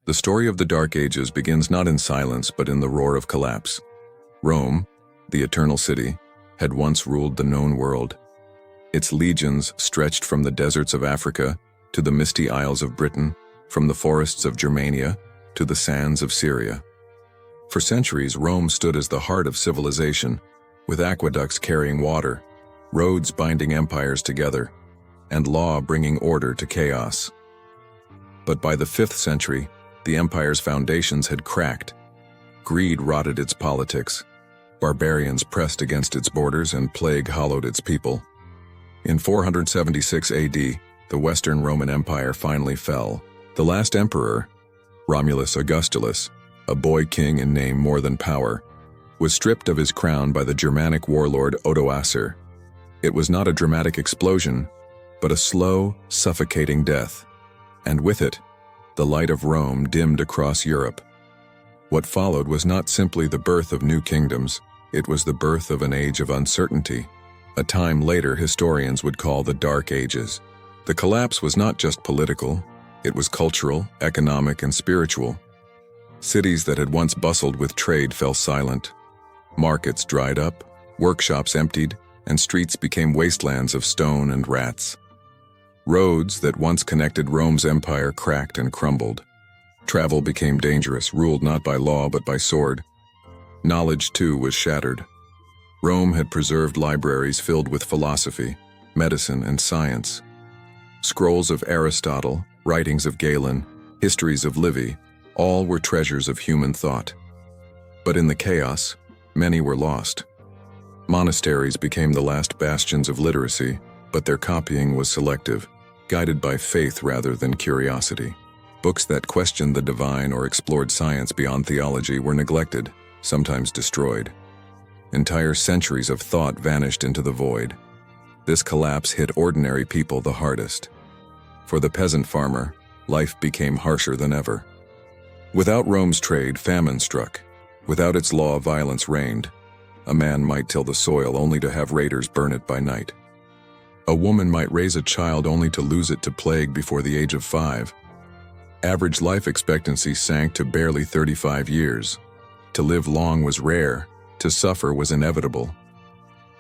The story of the Dark Ages begins not in silence but in the roar of collapse. Rome, the eternal city, had once ruled the known world. Its legions stretched from the deserts of Africa to the misty isles of Britain, from the forests of Germania to the sands of Syria. For centuries, Rome stood as the heart of civilization, with aqueducts carrying water, roads binding empires together, and law bringing order to chaos. But by the 5th century, the empire's foundations had cracked. Greed rotted its politics, barbarians pressed against its borders, and plague hollowed its people. In 476 AD, the Western Roman Empire finally fell. The last emperor, Romulus Augustulus, a boy king in name more than power, was stripped of his crown by the Germanic warlord Odoacer. It was not a dramatic explosion, but a slow, suffocating death. And with it, the light of Rome dimmed across Europe. What followed was not simply the birth of new kingdoms, it was the birth of an age of uncertainty, a time later historians would call the Dark Ages. The collapse was not just political, it was cultural, economic, and spiritual. Cities that had once bustled with trade fell silent. Markets dried up, workshops emptied, and streets became wastelands of stone and rats. Roads that once connected Rome's empire cracked and crumbled. Travel became dangerous, ruled not by law but by sword. Knowledge, too, was shattered. Rome had preserved libraries filled with philosophy, medicine, and science. Scrolls of Aristotle, writings of Galen, histories of Livy, all were treasures of human thought. But in the chaos, many were lost. Monasteries became the last bastions of literacy, but their copying was selective, guided by faith rather than curiosity. Books that questioned the divine or explored science beyond theology were neglected, sometimes destroyed. Entire centuries of thought vanished into the void. This collapse hit ordinary people the hardest. For the peasant farmer, life became harsher than ever. Without Rome's trade, famine struck. Without its law, violence reigned. A man might till the soil only to have raiders burn it by night. A woman might raise a child only to lose it to plague before the age of 5. Average life expectancy sank to barely 35 years. To live long was rare, to suffer was inevitable.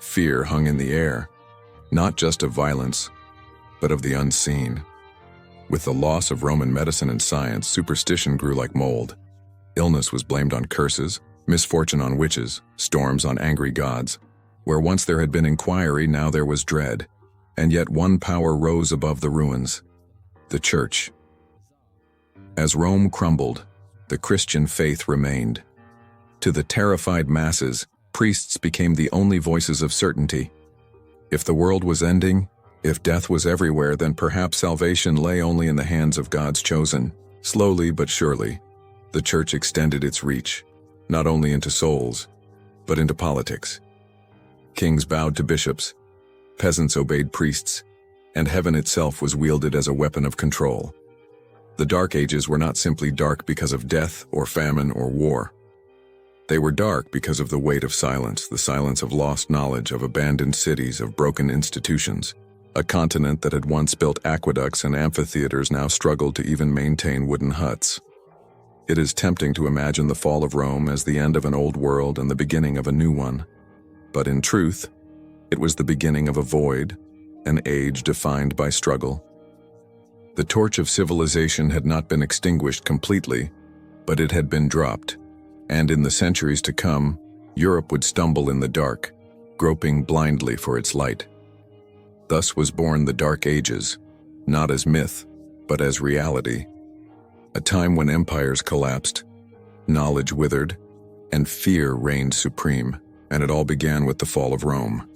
Fear hung in the air, not just of violence, but of the unseen. With the loss of Roman medicine and science, superstition grew like mold. Illness was blamed on curses, misfortune on witches, storms on angry gods. Where once there had been inquiry, now there was dread. And yet one power rose above the ruins: the Church. As Rome crumbled, the Christian faith remained. To the terrified masses, priests became the only voices of certainty. If the world was ending, if death was everywhere, then perhaps salvation lay only in the hands of God's chosen. Slowly but surely, the Church extended its reach, not only into souls, but into politics. Kings bowed to bishops, peasants obeyed priests, and heaven itself was wielded as a weapon of control. The Dark Ages were not simply dark because of death or famine or war. They were dark because of the weight of silence, the silence of lost knowledge, of abandoned cities, of broken institutions. A continent that had once built aqueducts and amphitheaters now struggled to even maintain wooden huts. It is tempting to imagine the fall of Rome as the end of an old world and the beginning of a new one. But in truth, it was the beginning of a void, an age defined by struggle. The torch of civilization had not been extinguished completely, but it had been dropped. And in the centuries to come, Europe would stumble in the dark, groping blindly for its light. Thus was born the Dark Ages, not as myth, but as reality. A time when empires collapsed, knowledge withered, and fear reigned supreme. And it all began with the fall of Rome,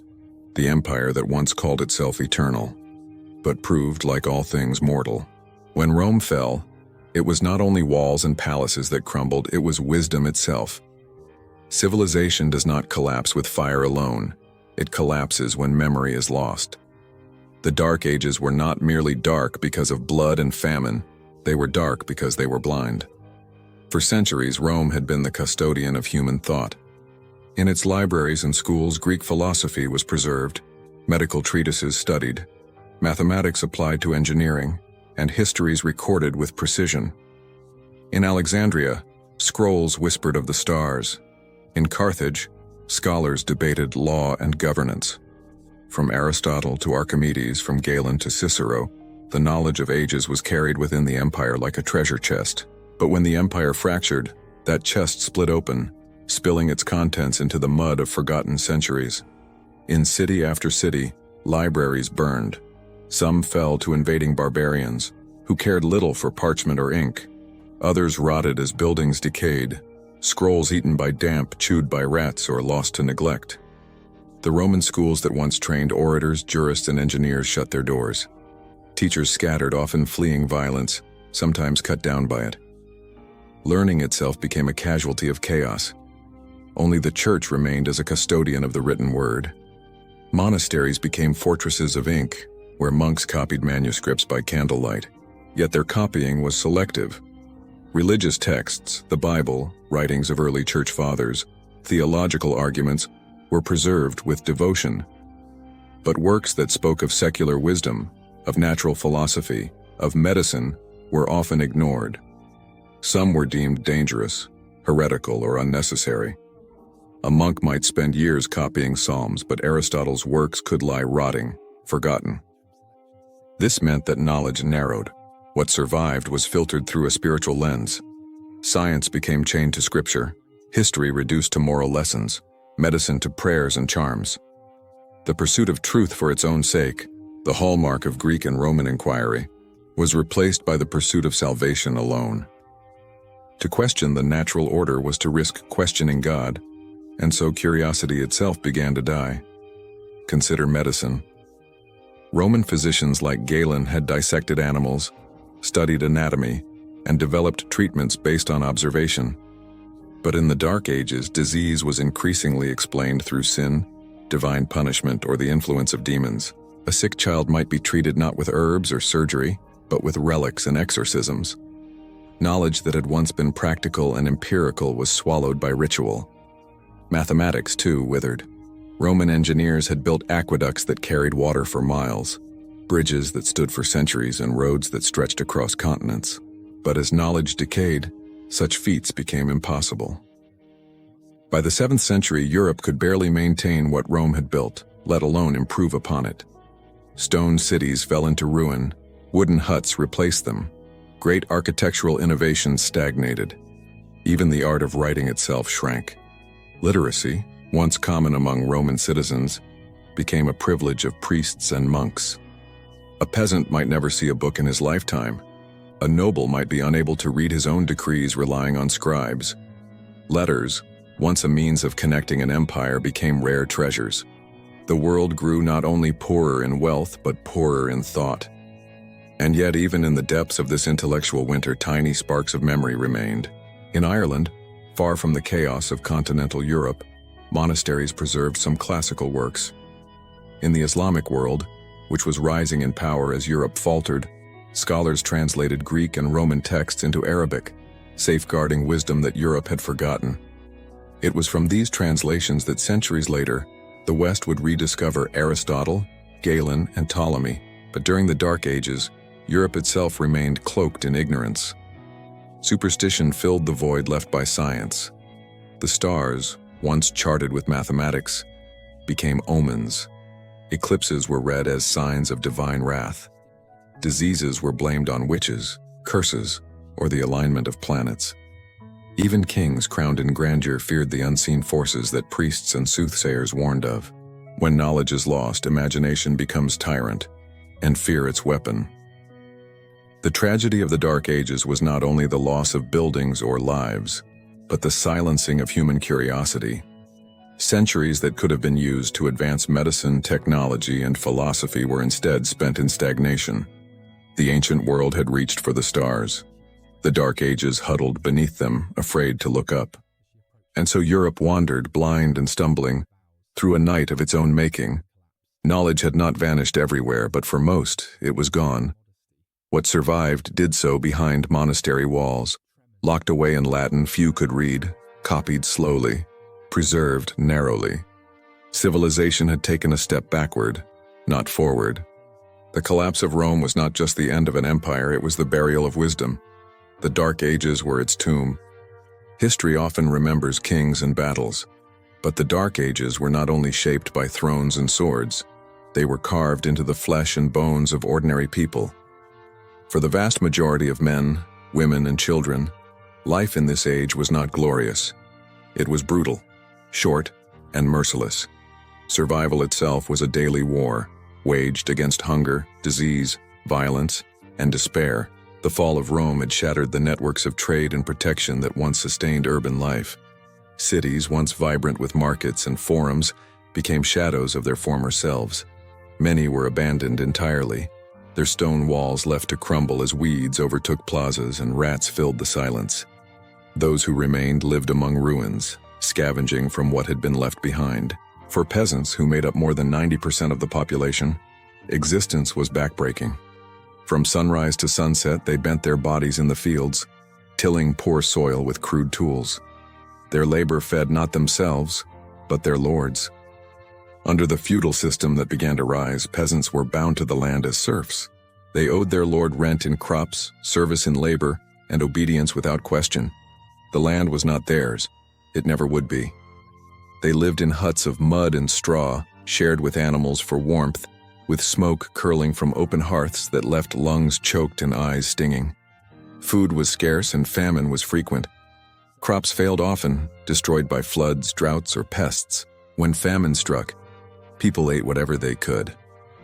the empire that once called itself eternal, but proved, like all things, mortal. When Rome fell, it was not only walls and palaces that crumbled, it was wisdom itself. Civilization does not collapse with fire alone. It collapses when memory is lost. The Dark Ages were not merely dark because of blood and famine, they were dark because they were blind. For centuries, Rome had been the custodian of human thought. In its libraries and schools, Greek philosophy was preserved, medical treatises studied, mathematics applied to engineering, and histories recorded with precision. In Alexandria, scrolls whispered of the stars. In Carthage, scholars debated law and governance. From Aristotle to Archimedes, from Galen to Cicero, the knowledge of ages was carried within the empire like a treasure chest. But when the empire fractured, that chest split open, spilling its contents into the mud of forgotten centuries. In city after city, libraries burned. Some fell to invading barbarians, who cared little for parchment or ink. Others rotted as buildings decayed, scrolls eaten by damp, chewed by rats, or lost to neglect. The Roman schools that once trained orators, jurists, and engineers shut their doors. Teachers scattered, often fleeing violence, sometimes cut down by it. Learning itself became a casualty of chaos. Only the church remained as a custodian of the written word. Monasteries became fortresses of ink, where monks copied manuscripts by candlelight, yet their copying was selective. Religious texts, the Bible, writings of early church fathers, theological arguments, were preserved with devotion. But works that spoke of secular wisdom, of natural philosophy, of medicine, were often ignored. Some were deemed dangerous, heretical, or unnecessary. A monk might spend years copying psalms, but Aristotle's works could lie rotting, forgotten. This meant that knowledge narrowed. What survived was filtered through a spiritual lens. Science became chained to scripture, history reduced to moral lessons, medicine to prayers and charms. The pursuit of truth for its own sake, the hallmark of Greek and Roman inquiry, was replaced by the pursuit of salvation alone. To question the natural order was to risk questioning God, and so curiosity itself began to die. Consider medicine. Roman physicians like Galen had dissected animals, studied anatomy, and developed treatments based on observation. But in the Dark Ages, disease was increasingly explained through sin, divine punishment, or the influence of demons. A sick child might be treated not with herbs or surgery, but with relics and exorcisms. Knowledge that had once been practical and empirical was swallowed by ritual. Mathematics, too, withered. Roman engineers had built aqueducts that carried water for miles, bridges that stood for centuries, and roads that stretched across continents. But as knowledge decayed, such feats became impossible. By the 7th century, Europe could barely maintain what Rome had built, let alone improve upon it. Stone cities fell into ruin, wooden huts replaced them. Great architectural innovations stagnated. Even the art of writing itself shrank. Literacy, once common among Roman citizens, became a privilege of priests and monks. A peasant might never see a book in his lifetime. A noble might be unable to read his own decrees, relying on scribes. Letters, once a means of connecting an empire, became rare treasures. The world grew not only poorer in wealth, but poorer in thought. And yet, even in the depths of this intellectual winter, tiny sparks of memory remained. In Ireland, far from the chaos of continental Europe, monasteries preserved some classical works. In the Islamic world, which was rising in power as Europe faltered, scholars translated Greek and Roman texts into Arabic, safeguarding wisdom that Europe had forgotten. It was from these translations that centuries later, the West would rediscover Aristotle, Galen, and Ptolemy. But during the Dark Ages, Europe itself remained cloaked in ignorance. Superstition filled the void left by science. The stars, once charted with mathematics, became omens. Eclipses were read as signs of divine wrath. Diseases were blamed on witches, curses, or the alignment of planets. Even kings crowned in grandeur feared the unseen forces that priests and soothsayers warned of. When knowledge is lost, imagination becomes tyrant, and fear its weapon. The tragedy of the Dark Ages was not only the loss of buildings or lives, but the silencing of human curiosity. Centuries that could have been used to advance medicine, technology, and philosophy were instead spent in stagnation. The ancient world had reached for the stars. The Dark Ages huddled beneath them, afraid to look up. And so Europe wandered, blind and stumbling, through a night of its own making. Knowledge had not vanished everywhere, but for most, it was gone. What survived did so behind monastery walls, locked away in Latin few could read, copied slowly, preserved narrowly. Civilization had taken a step backward, not forward. The collapse of Rome was not just the end of an empire, it was the burial of wisdom. The Dark Ages were its tomb. History often remembers kings and battles, but the Dark Ages were not only shaped by thrones and swords, they were carved into the flesh and bones of ordinary people. For the vast majority of men, women, and children, life in this age was not glorious. It was brutal, short, and merciless. Survival itself was a daily war, waged against hunger, disease, violence, and despair. The fall of Rome had shattered the networks of trade and protection that once sustained urban life. Cities, once vibrant with markets and forums, became shadows of their former selves. Many were abandoned entirely, their stone walls left to crumble as weeds overtook plazas and rats filled the silence. Those who remained lived among ruins, scavenging from what had been left behind. For peasants, who made up more than 90% of the population, existence was backbreaking. From sunrise to sunset, they bent their bodies in the fields, tilling poor soil with crude tools. Their labor fed not themselves, but their lords. Under the feudal system that began to rise, peasants were bound to the land as serfs. They owed their lord rent in crops, service in labor, and obedience without question. The land was not theirs. It never would be. They lived in huts of mud and straw, shared with animals for warmth, with smoke curling from open hearths that left lungs choked and eyes stinging. Food was scarce and famine was frequent. Crops failed often, destroyed by floods, droughts, or pests. When famine struck, people ate whatever they could: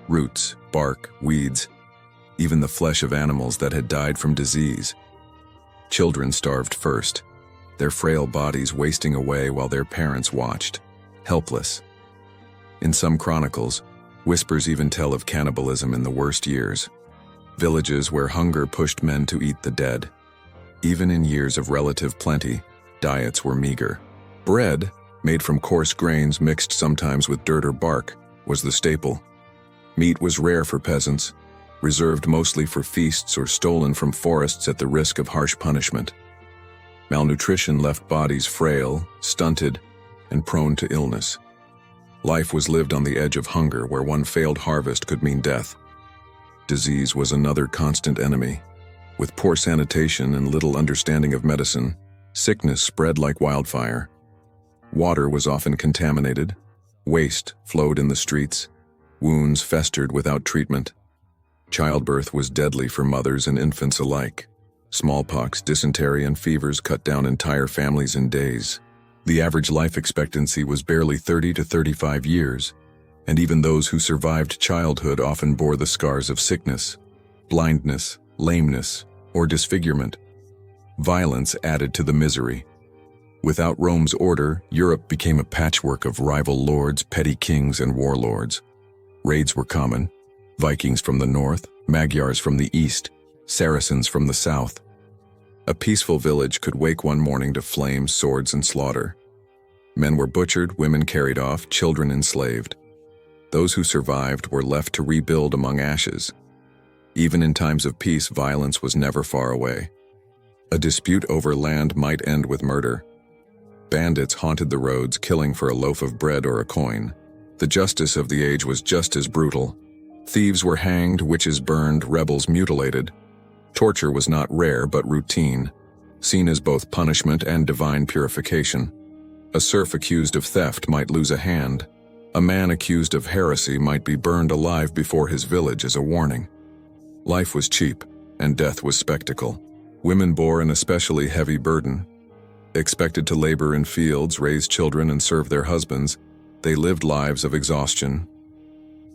roots, bark, weeds, even the flesh of animals that had died from disease. Children starved first, their frail bodies wasting away while their parents watched, helpless. In some chronicles, whispers even tell of cannibalism in the worst years, villages where hunger pushed men to eat the dead. Even in years of relative plenty, diets were meager. Bread, made from coarse grains mixed sometimes with dirt or bark, was the staple. Meat was rare for peasants, reserved mostly for feasts or stolen from forests at the risk of harsh punishment. Malnutrition left bodies frail, stunted, and prone to illness. Life was lived on the edge of hunger, where one failed harvest could mean death. Disease was another constant enemy. With poor sanitation and little understanding of medicine, sickness spread like wildfire. Water was often contaminated, waste flowed in the streets, wounds festered without treatment. Childbirth was deadly for mothers and infants alike. Smallpox, dysentery, and fevers cut down entire families in days. The average life expectancy was barely 30 to 35 years, and even those who survived childhood often bore the scars of sickness, blindness, lameness, or disfigurement. Violence added to the misery. Without Rome's order, Europe became a patchwork of rival lords, petty kings, and warlords. Raids were common: Vikings from the north, Magyars from the east, Saracens from the south. A peaceful village could wake one morning to flames, swords, and slaughter. Men were butchered, women carried off, children enslaved. Those who survived were left to rebuild among ashes. Even in times of peace, violence was never far away. A dispute over land might end with murder. Bandits haunted the roads, killing for a loaf of bread or a coin. The justice of the age was just as brutal. Thieves were hanged, witches burned, rebels mutilated. Torture was not rare but routine, seen as both punishment and divine purification. A serf accused of theft might lose a hand. A man accused of heresy might be burned alive before his village as a warning. Life was cheap, and death was spectacle. Women bore an especially heavy burden. Expected to labor in fields, raise children, and serve their husbands, they lived lives of exhaustion.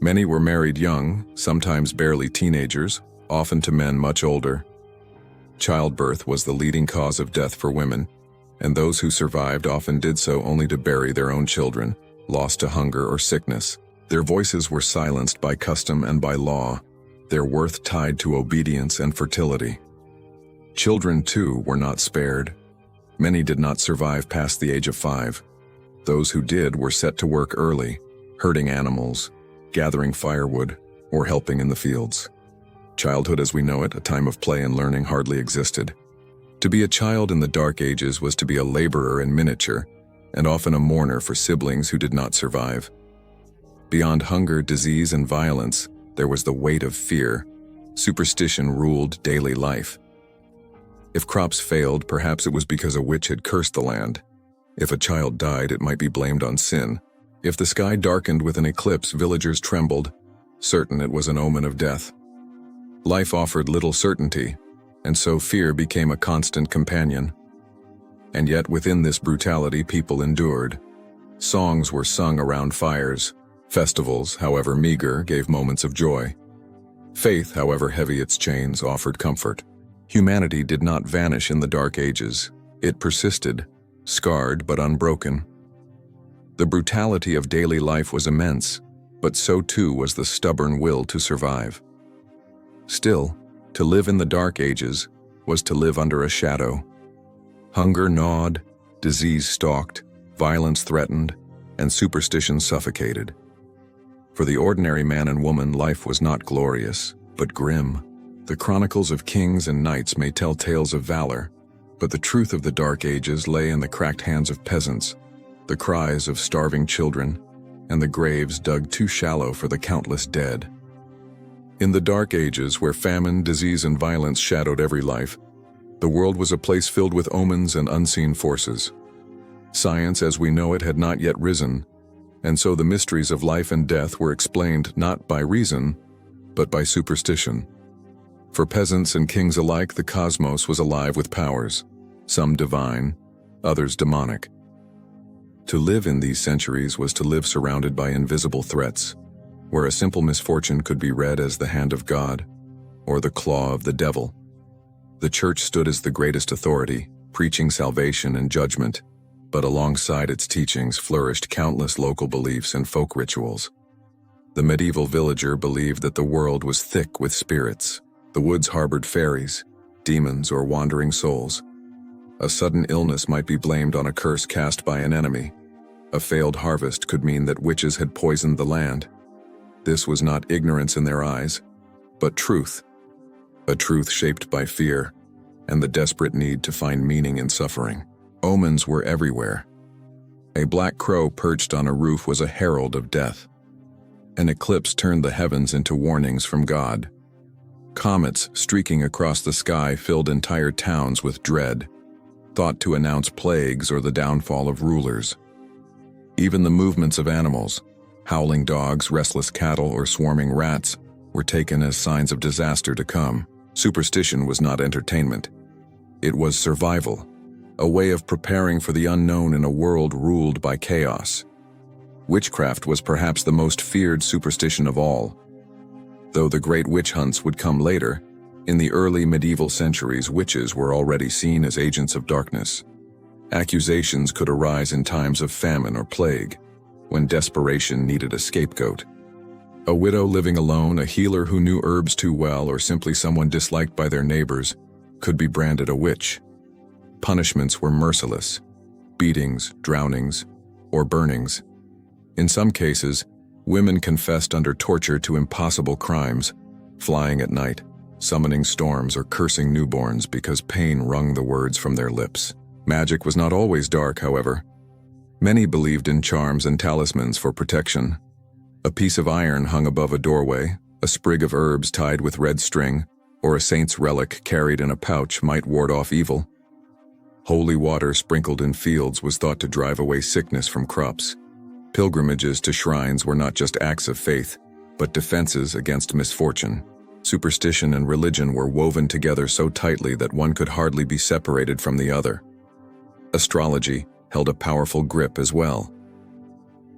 Many were married young, sometimes barely teenagers, often to men much older. Childbirth was the leading cause of death for women, and those who survived often did so only to bury their own children, lost to hunger or sickness. Their voices were silenced by custom and by law, their worth tied to obedience and fertility. Children, too, were not spared. Many did not survive past the age of 5. Those who did were set to work early, herding animals, gathering firewood, or helping in the fields. Childhood as we know it, a time of play and learning, hardly existed. To be a child in the Dark Ages was to be a laborer in miniature, and often a mourner for siblings who did not survive. Beyond hunger, disease, and violence, there was the weight of fear. Superstition ruled daily life. If crops failed, perhaps it was because a witch had cursed the land. If a child died, it might be blamed on sin. If the sky darkened with an eclipse, villagers trembled, certain it was an omen of death. Life offered little certainty, and so fear became a constant companion. And yet within this brutality, people endured. Songs were sung around fires. Festivals, however meager, gave moments of joy. Faith, however heavy its chains, offered comfort. Humanity did not vanish in the Dark Ages. It persisted, scarred but unbroken. The brutality of daily life was immense, but so too was the stubborn will to survive. Still, to live in the Dark Ages was to live under a shadow. Hunger gnawed, disease stalked, violence threatened, and superstition suffocated. For the ordinary man and woman, life was not glorious, but grim. The chronicles of kings and knights may tell tales of valor, but the truth of the Dark Ages lay in the cracked hands of peasants, the cries of starving children, and the graves dug too shallow for the countless dead. In the Dark Ages, where famine, disease, and violence shadowed every life, the world was a place filled with omens and unseen forces. Science as we know it had not yet risen, and so the mysteries of life and death were explained not by reason, but by superstition. For peasants and kings alike, the cosmos was alive with powers, some divine, others demonic. To live in these centuries was to live surrounded by invisible threats, where a simple misfortune could be read as the hand of God or the claw of the devil. The church stood as the greatest authority, preaching salvation and judgment, but alongside its teachings flourished countless local beliefs and folk rituals. The medieval villager believed that the world was thick with spirits. The woods harbored fairies, demons, or wandering souls. A sudden illness might be blamed on a curse cast by an enemy. A failed harvest could mean that witches had poisoned the land. This was not ignorance in their eyes, but truth. A truth shaped by fear and the desperate need to find meaning in suffering. Omens were everywhere. A black crow perched on a roof was a herald of death. An eclipse turned the heavens into warnings from God. Comets streaking across the sky filled entire towns with dread, thought to announce plagues or the downfall of rulers. Even the movements of animals, howling dogs, restless cattle, or swarming rats, were taken as signs of disaster to come. Superstition was not entertainment. It was survival, a way of preparing for the unknown in a world ruled by chaos. Witchcraft was perhaps the most feared superstition of all. Though the great witch hunts would come later, in the early medieval centuries, witches were already seen as agents of darkness. Accusations could arise in times of famine or plague, when desperation needed a scapegoat. A widow living alone, a healer who knew herbs too well, or simply someone disliked by their neighbors could be branded a witch. Punishments were merciless: beatings, drownings, or burnings. In some cases, women confessed under torture to impossible crimes, flying at night, summoning storms, or cursing newborns because pain wrung the words from their lips. Magic was not always dark, however. Many believed in charms and talismans for protection. A piece of iron hung above a doorway, a sprig of herbs tied with red string, or a saint's relic carried in a pouch might ward off evil. Holy water sprinkled in fields was thought to drive away sickness from crops. Pilgrimages to shrines were not just acts of faith, but defenses against misfortune. Superstition and religion were woven together so tightly that one could hardly be separated from the other. Astrology held a powerful grip as well.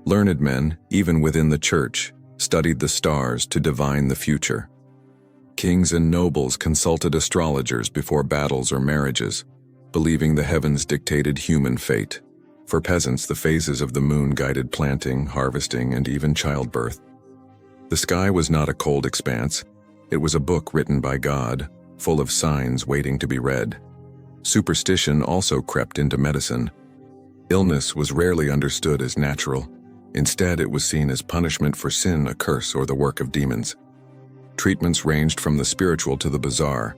Learned men, even within the church, studied the stars to divine the future. Kings and nobles consulted astrologers before battles or marriages, believing the heavens dictated human fate. For peasants, the phases of the moon guided planting, harvesting, and even childbirth. The sky was not a cold expanse. It was a book written by God, full of signs waiting to be read. Superstition also crept into medicine. Illness was rarely understood as natural. Instead, it was seen as punishment for sin, a curse, or the work of demons. Treatments ranged from the spiritual to the bizarre.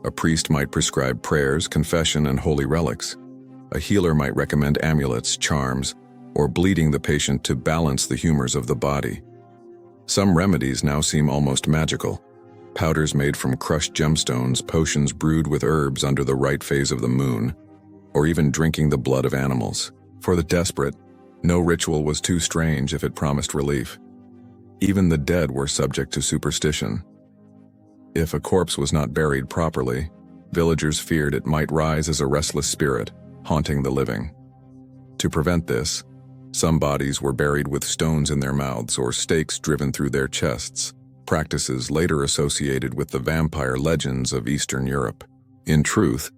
A priest might prescribe prayers, confession, and holy relics. A healer might recommend amulets, charms, or bleeding the patient to balance the humors of the body. Some remedies now seem almost magical. powders made from crushed gemstones, potions brewed with herbs under the right phase of the moon, or even drinking the blood of animals. For the desperate, no ritual was too strange if it promised relief. Even the dead were subject to superstition. If a corpse was not buried properly, villagers feared it might rise as a restless spirit, haunting the living. To prevent this, some bodies were buried with stones in their mouths or stakes driven through their chests, practices later associated with the vampire legends of Eastern Europe. In truth,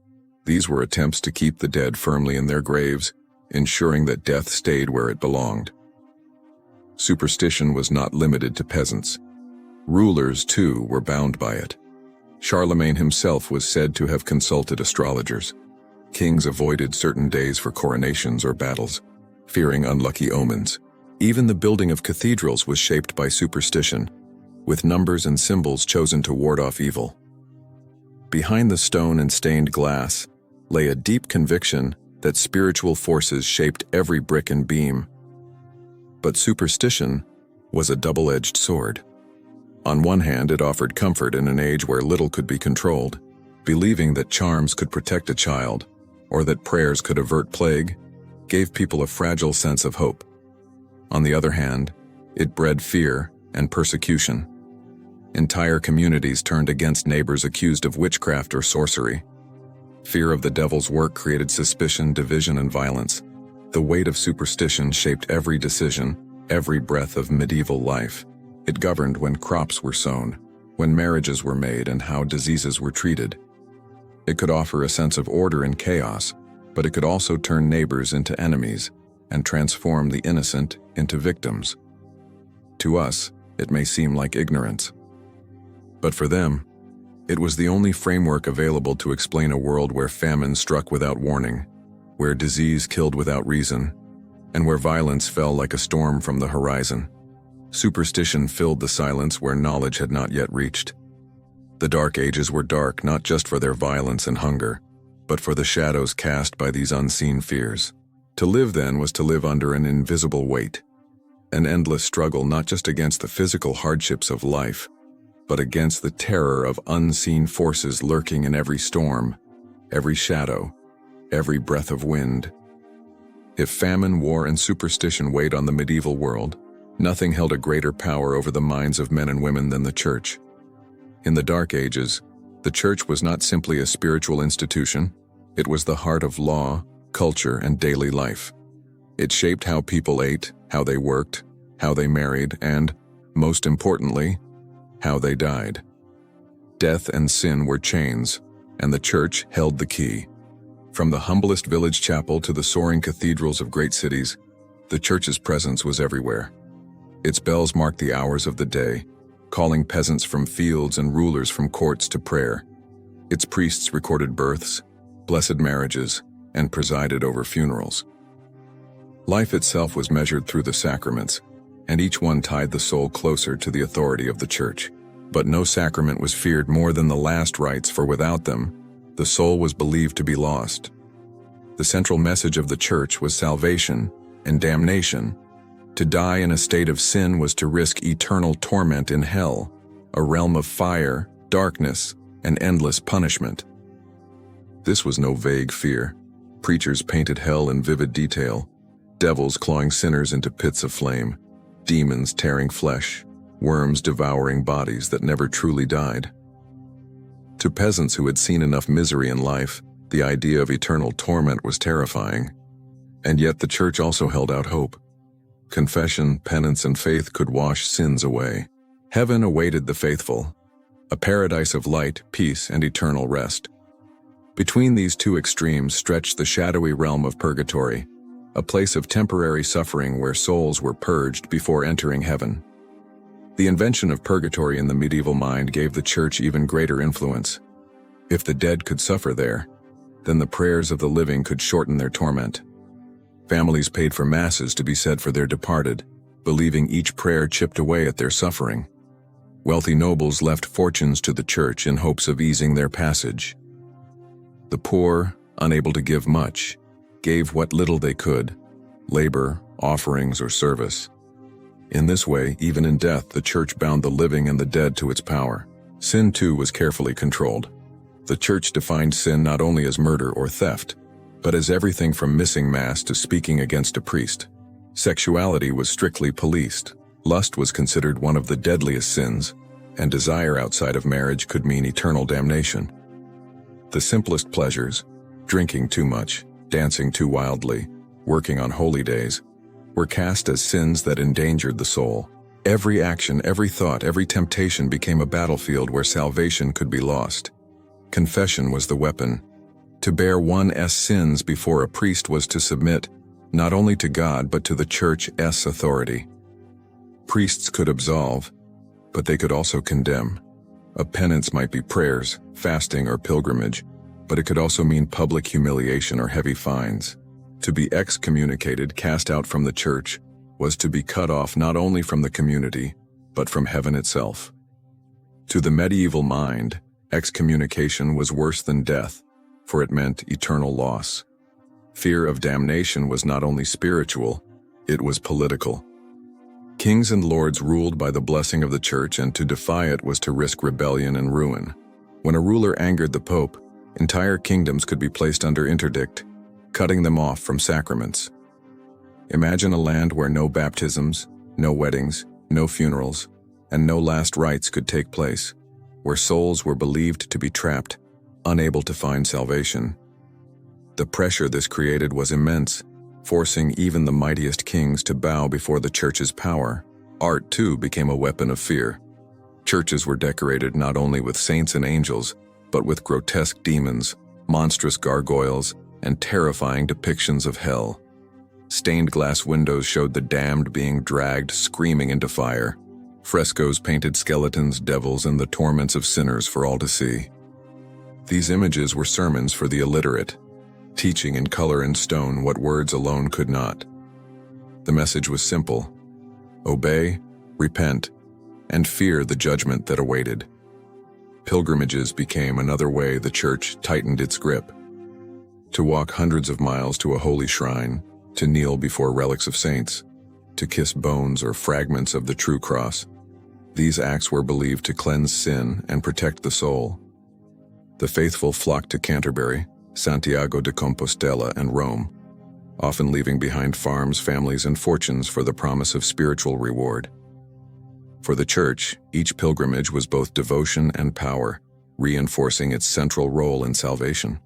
these were attempts to keep the dead firmly in their graves, ensuring that death stayed where it belonged. Superstition was not limited to peasants. Rulers, too, were bound by it. Charlemagne himself was said to have consulted astrologers. Kings avoided certain days for coronations or battles, fearing unlucky omens. Even the building of cathedrals was shaped by superstition, with numbers and symbols chosen to ward off evil. Behind the stone and stained glass lay a deep conviction that spiritual forces shaped every brick and beam. But superstition was a double-edged sword. On one hand, it offered comfort in an age where little could be controlled. Believing that charms could protect a child, or that prayers could avert plague, gave people a fragile sense of hope. On the other hand, it bred fear and persecution. Entire communities turned against neighbors accused of witchcraft or sorcery. Fear of the devil's work created suspicion, division, and violence. The weight of superstition shaped every decision, every breath of medieval life. It governed when crops were sown, when marriages were made, and how diseases were treated. It could offer a sense of order in chaos, but it could also turn neighbors into enemies and transform the innocent into victims. To us, it may seem like ignorance. But for them, it was the only framework available to explain a world where famine struck without warning, where disease killed without reason, and where violence fell like a storm from the horizon. Superstition filled the silence where knowledge had not yet reached. The Dark Ages were dark not just for their violence and hunger, but for the shadows cast by these unseen fears. To live then was to live under an invisible weight, an endless struggle not just against the physical hardships of life, but against the terror of unseen forces lurking in every storm, every shadow, every breath of wind. If famine, war, and superstition weighed on the medieval world, nothing held a greater power over the minds of men and women than the Church. In the Dark Ages, the Church was not simply a spiritual institution, it was the heart of law, culture, and daily life. It shaped how people ate, how they worked, how they married, and, most importantly, how they died. Death and sin were chains, and the Church held the key. From the humblest village chapel to the soaring cathedrals of great cities, the Church's presence was everywhere. Its bells marked the hours of the day, calling peasants from fields and rulers from courts to prayer. Its priests recorded births, blessed marriages, and presided over funerals. Life itself was measured through the sacraments, and each one tied the soul closer to the authority of the Church. But no sacrament was feared more than the last rites, for without them, the soul was believed to be lost. The central message of the Church was salvation and damnation. To die in a state of sin was to risk eternal torment in hell, a realm of fire, darkness, and endless punishment. This was no vague fear. Preachers painted hell in vivid detail, devils clawing sinners into pits of flame, demons tearing flesh, worms devouring bodies that never truly died. To peasants who had seen enough misery in life, the idea of eternal torment was terrifying. And yet the Church also held out hope. Confession, penance, and faith could wash sins away. Heaven awaited the faithful, a paradise of light, peace, and eternal rest. Between these two extremes stretched the shadowy realm of purgatory, a place of temporary suffering where souls were purged before entering heaven. The invention of purgatory in the medieval mind gave the Church even greater influence. If the dead could suffer there, then the prayers of the living could shorten their torment. Families paid for masses to be said for their departed, believing each prayer chipped away at their suffering. Wealthy nobles left fortunes to the Church in hopes of easing their passage. The poor, unable to give much, gave what little they could, labor, offerings, or service. In this way, even in death, the Church bound the living and the dead to its power, Sin, too, was carefully controlled. The church defined sin not only as murder or theft, but as everything from missing mass to speaking against a priest. Sexuality was strictly policed. Lust was considered one of the deadliest sins, and desire outside of marriage could mean eternal damnation. The simplest pleasures, drinking too much, dancing too wildly, working on holy days, were cast as sins that endangered the soul. Every action, every thought, every temptation became a battlefield where salvation could be lost. Confession was the weapon. To bear one's sins before a priest was to submit not only to God but to the church's authority. Priests could absolve, but they could also condemn. A penance might be prayers, fasting, or pilgrimage, but it could also mean public humiliation or heavy fines. To be excommunicated, cast out from the church, was to be cut off not only from the community, but from heaven itself. To the medieval mind, excommunication was worse than death, for it meant eternal loss. Fear of damnation was not only spiritual, it was political. Kings and lords ruled by the blessing of the church, and to defy it was to risk rebellion and ruin. When a ruler angered the pope, entire kingdoms could be placed under interdict, cutting them off from sacraments. Imagine a land where no baptisms, no weddings, no funerals, and no last rites could take place, where souls were believed to be trapped, unable to find salvation. The pressure this created was immense, forcing even the mightiest kings to bow before the church's power. Art, too, became a weapon of fear. Churches were decorated not only with saints and angels, but with grotesque demons, monstrous gargoyles, and terrifying depictions of hell. Stained glass windows showed the damned being dragged screaming into fire. Frescoes painted skeletons, devils, and the torments of sinners for all to see. These images were sermons for the illiterate, teaching in color and stone what words alone could not. The message was simple: obey, repent, and fear the judgment that awaited. Pilgrimages became another way the church tightened its grip. To walk hundreds of miles to a holy shrine, to kneel before relics of saints, to kiss bones or fragments of the true cross, these acts were believed to cleanse sin and protect the soul. The faithful flocked to Canterbury, Santiago de Compostela, and Rome, often leaving behind farms, families, and fortunes for the promise of spiritual reward. For the church, each pilgrimage was both devotion and power, reinforcing its central role in salvation.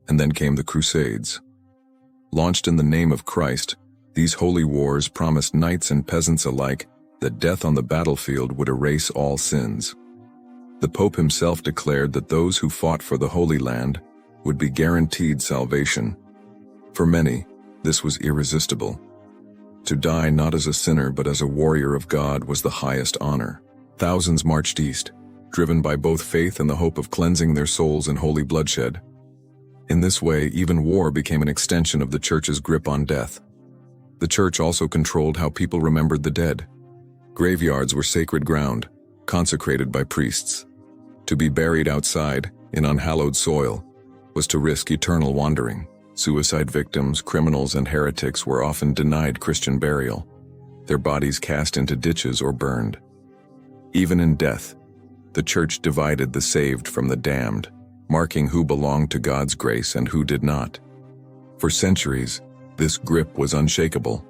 And then came the Crusades. Launched in the name of Christ, these holy wars promised knights and peasants alike that death on the battlefield would erase all sins. The Pope himself declared that those who fought for the Holy Land would be guaranteed salvation. For many, this was irresistible. To die not as a sinner but as a warrior of God was the highest honor. Thousands marched east, driven by both faith and the hope of cleansing their souls in holy bloodshed. In this way, even war became an extension of the church's grip on death. The church also controlled how people remembered the dead. Graveyards were sacred ground, consecrated by priests. To be buried outside, in unhallowed soil, was to risk eternal wandering. Suicide victims, criminals, and heretics were often denied Christian burial, their bodies cast into ditches or burned. Even in death, the church divided the saved from the damned, marking who belonged to God's grace and who did not. For centuries, this grip was unshakable.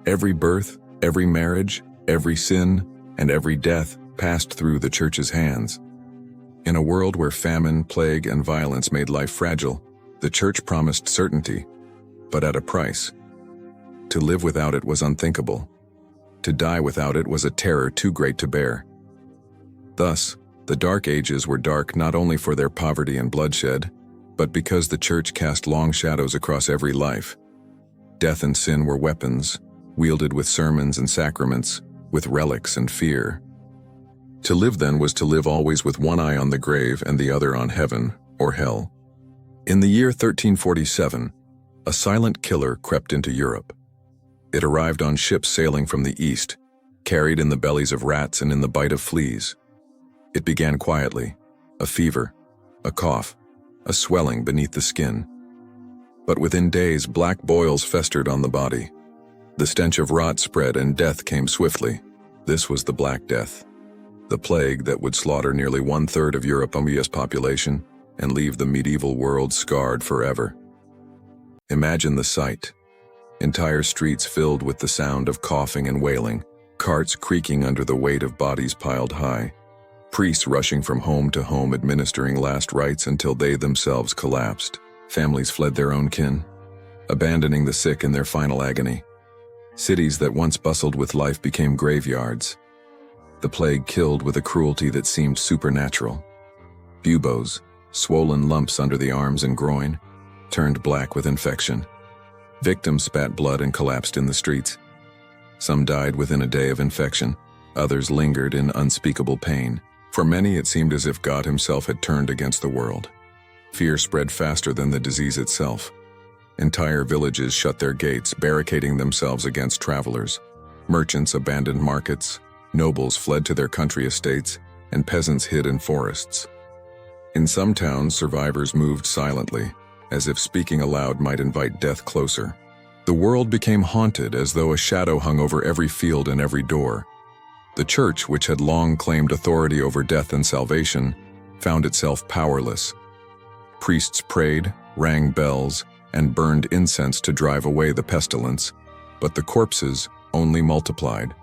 Every birth, every marriage, every sin, and every death passed through the church's hands. In a world where famine, plague, and violence made life fragile, the church promised certainty, but at a price. To live without it was unthinkable. To die without it was a terror too great to bear. Thus, the Dark Ages were dark not only for their poverty and bloodshed, but because the church cast long shadows across every life. Death and sin were weapons, wielded with sermons and sacraments, with relics and fear. To live then was to live always with one eye on the grave and the other on heaven, or hell. In the year 1347, a silent killer crept into Europe. It arrived on ships sailing from the east, carried in the bellies of rats and in the bite of fleas. It began quietly, a fever, a cough, a swelling beneath the skin. But within days, black boils festered on the body. The stench of rot spread and death came swiftly. This was the Black Death. the plague that would slaughter nearly 1/3 of Europe's population and leave the medieval world scarred forever. Imagine the sight. Entire streets filled with the sound of coughing and wailing, carts creaking under the weight of bodies piled high, priests rushing from home to home administering last rites until they themselves collapsed. Families fled their own kin, abandoning the sick in their final agony. Cities that once bustled with life became graveyards. The plague killed with a cruelty that seemed supernatural. Buboes, swollen lumps under the arms and groin, turned black with infection. Victims spat blood and collapsed in the streets. Some died within a day of infection, others lingered in unspeakable pain. For many, it seemed as if God himself had turned against the world. Fear spread faster than the disease itself. Entire villages shut their gates, barricading themselves against travelers. Merchants abandoned markets, nobles fled to their country estates, and peasants hid in forests. In some towns, survivors moved silently, as if speaking aloud might invite death closer. The world became haunted as though a shadow hung over every field and every door. The church, which had long claimed authority over death and salvation, found itself powerless. Priests prayed, rang bells, and burned incense to drive away the pestilence, but the corpses only multiplied.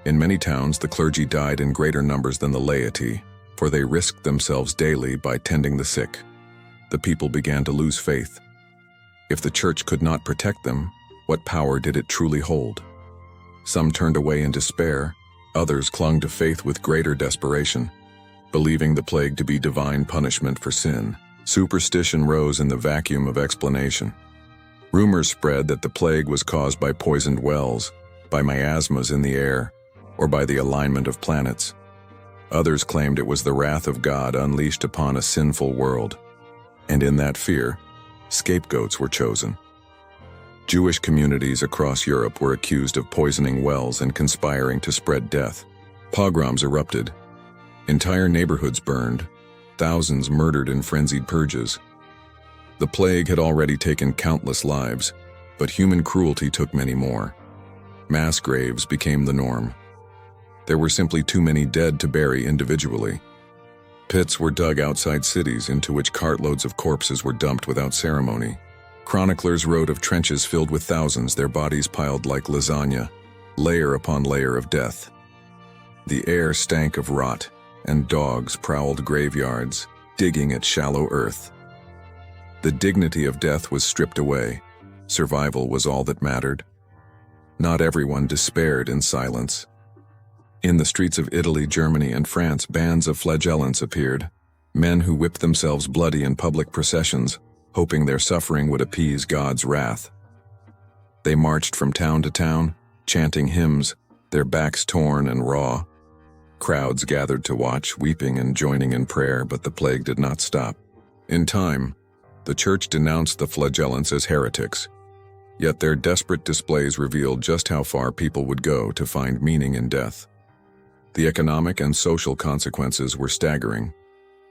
In many towns, the clergy died in greater numbers than the laity, for they risked themselves daily by tending the sick. The people began to lose faith. If the church could not protect them, what power did it truly hold? Some turned away in despair, others clung to faith with greater desperation, believing the plague to be divine punishment for sin. Superstition rose in the vacuum of explanation. Rumors spread that the plague was caused by poisoned wells, by miasmas in the air, or by the alignment of planets. Others claimed it was the wrath of God unleashed upon a sinful world. And in that fear, scapegoats were chosen. Jewish communities across Europe were accused of poisoning wells and conspiring to spread death. Pogroms erupted. Entire neighborhoods burned, thousands murdered in frenzied purges. The plague had already taken countless lives, but human cruelty took many more. Mass graves became the norm. There were simply too many dead to bury individually. Pits were dug outside cities into which cartloads of corpses were dumped without ceremony. Chroniclers wrote of trenches filled with thousands, their bodies piled like lasagna, layer upon layer of death. The air stank of rot, and dogs prowled graveyards, digging at shallow earth. The dignity of death was stripped away. Survival was all that mattered. Not everyone despaired in silence. In the streets of Italy, Germany, and France, bands of flagellants appeared, men who whipped themselves bloody in public processions, hoping their suffering would appease God's wrath. They marched from town to town, chanting hymns, their backs torn and raw. Crowds gathered to watch, weeping and joining in prayer, but the plague did not stop. In time, the church denounced the flagellants as heretics. Yet their desperate displays revealed just how far people would go to find meaning in death. The economic and social consequences were staggering.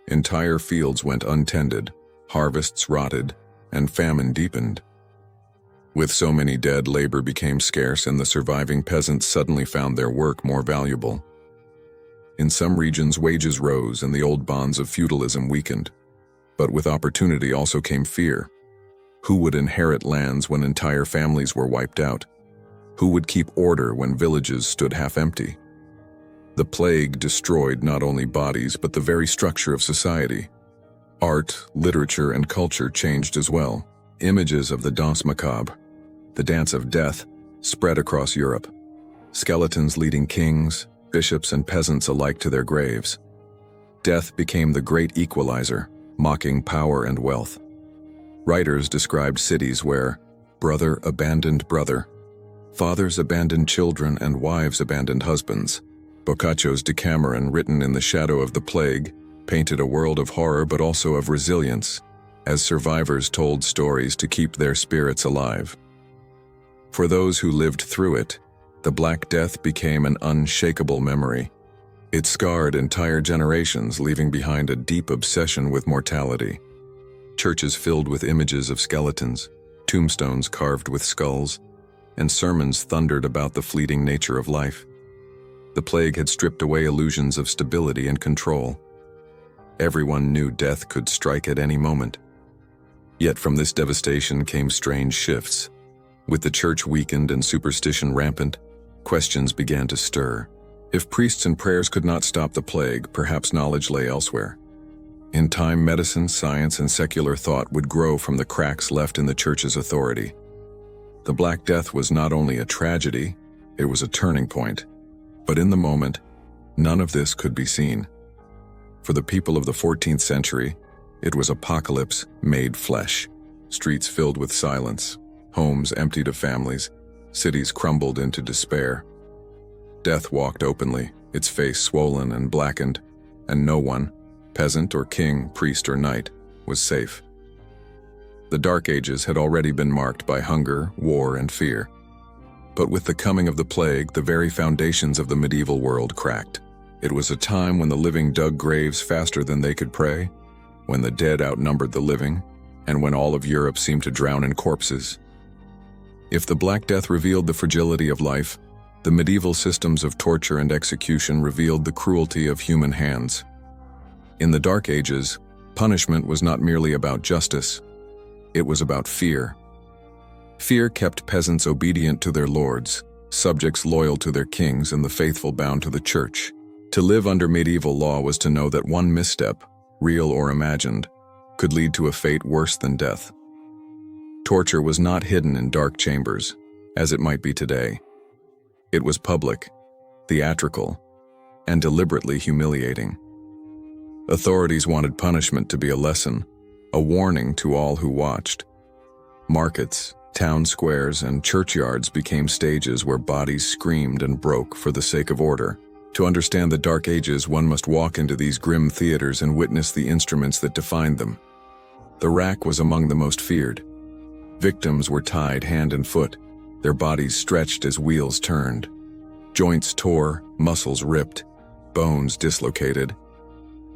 Entire fields went untended, harvests rotted, and famine deepened. With so many dead, labor became scarce, and the surviving peasants suddenly found their work more valuable. In some regions, wages rose and the old bonds of feudalism weakened. But with opportunity also came fear. Who would inherit lands when entire families were wiped out? Who would keep order when villages stood half empty? The plague destroyed not only bodies but the very structure of society. Art, literature, and culture changed as well. Images of the danse macabre, the dance of death, spread across Europe. Skeletons leading kings, bishops, and peasants alike to their graves. Death became the great equalizer, mocking power and wealth. Writers described cities where brother abandoned brother, fathers abandoned children, and wives abandoned husbands. Boccaccio's Decameron, written in the shadow of the plague, painted a world of horror but also of resilience, as survivors told stories to keep their spirits alive. For those who lived through it, the Black Death became an unshakable memory. It scarred entire generations, leaving behind a deep obsession with mortality. Churches filled with images of skeletons, tombstones carved with skulls, and sermons thundered about the fleeting nature of life. The plague had stripped away illusions of stability and control. Everyone knew death could strike at any moment. Yet from this devastation came strange shifts. With the church weakened and superstition rampant, questions began to stir. If priests and prayers could not stop the plague, perhaps knowledge lay elsewhere. In time, medicine, science, and secular thought would grow from the cracks left in the church's authority. The Black Death was not only a tragedy, it was a turning point. But in the moment, none of this could be seen. For the people of the 14th century, it was apocalypse made flesh. Streets filled with silence, homes emptied of families, cities crumbled into despair. Death walked openly, its face swollen and blackened, and no one, peasant or king, priest or knight, was safe. The Dark Ages had already been marked by hunger, war, and fear. But with the coming of the plague, the very foundations of the medieval world cracked. It was a time when the living dug graves faster than they could pray, when the dead outnumbered the living, and when all of Europe seemed to drown in corpses. If the Black Death revealed the fragility of life, the medieval systems of torture and execution revealed the cruelty of human hands. In the Dark Ages, punishment was not merely about justice, it was about fear. Fear kept peasants obedient to their lords, subjects loyal to their kings, and the faithful bound to the church. To live under medieval law was to know that one misstep, real or imagined, could lead to a fate worse than death. Torture was not hidden in dark chambers, as it might be today. It was public, theatrical, and deliberately humiliating. Authorities wanted punishment to be a lesson, a warning to all who watched. Markets, town squares, and churchyards became stages where bodies screamed and broke for the sake of order. To understand the Dark Ages, one must walk into these grim theaters and witness the instruments that defined them. The rack was among the most feared. Victims were tied hand and foot, their bodies stretched as wheels turned. Joints tore, muscles ripped, bones dislocated.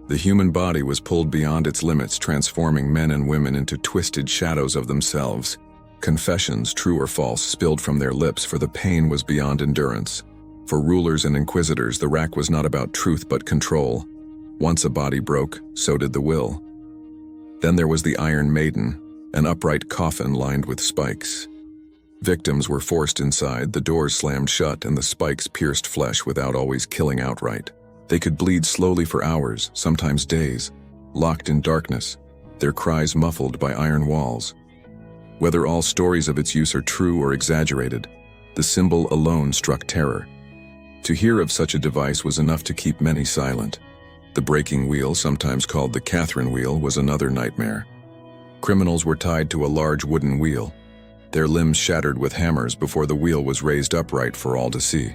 The human body was pulled beyond its limits, transforming men and women into twisted shadows of themselves. Confessions, true or false, spilled from their lips, for the pain was beyond endurance. For rulers and inquisitors, the rack was not about truth but control. Once a body broke, so did the will. Then there was the Iron Maiden, an upright coffin lined with spikes. Victims were forced inside, the doors slammed shut, and the spikes pierced flesh without always killing outright. They could bleed slowly for hours, sometimes days, locked in darkness, their cries muffled by iron walls. Whether all stories of its use are true or exaggerated, the symbol alone struck terror. To hear of such a device was enough to keep many silent. The breaking wheel, sometimes called the Catherine wheel, was another nightmare. Criminals were tied to a large wooden wheel, their limbs shattered with hammers before the wheel was raised upright for all to see.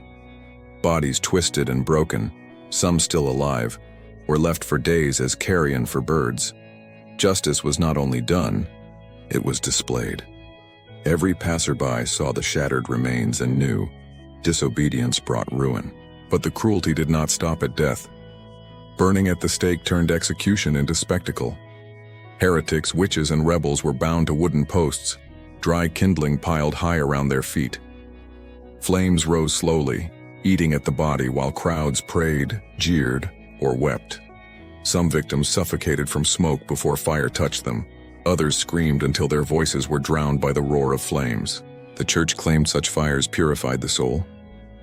Bodies twisted and broken, some still alive, were left for days as carrion for birds. Justice was not only done, it was displayed. Every passerby saw the shattered remains and knew disobedience brought ruin. But the cruelty did not stop at death. Burning at the stake turned execution into spectacle. Heretics, witches, and rebels were bound to wooden posts, dry kindling piled high around their feet. Flames rose slowly, eating at the body while crowds prayed, jeered, or wept. Some victims suffocated from smoke before fire touched them. Others screamed until their voices were drowned by the roar of flames. The church claimed such fires purified the soul,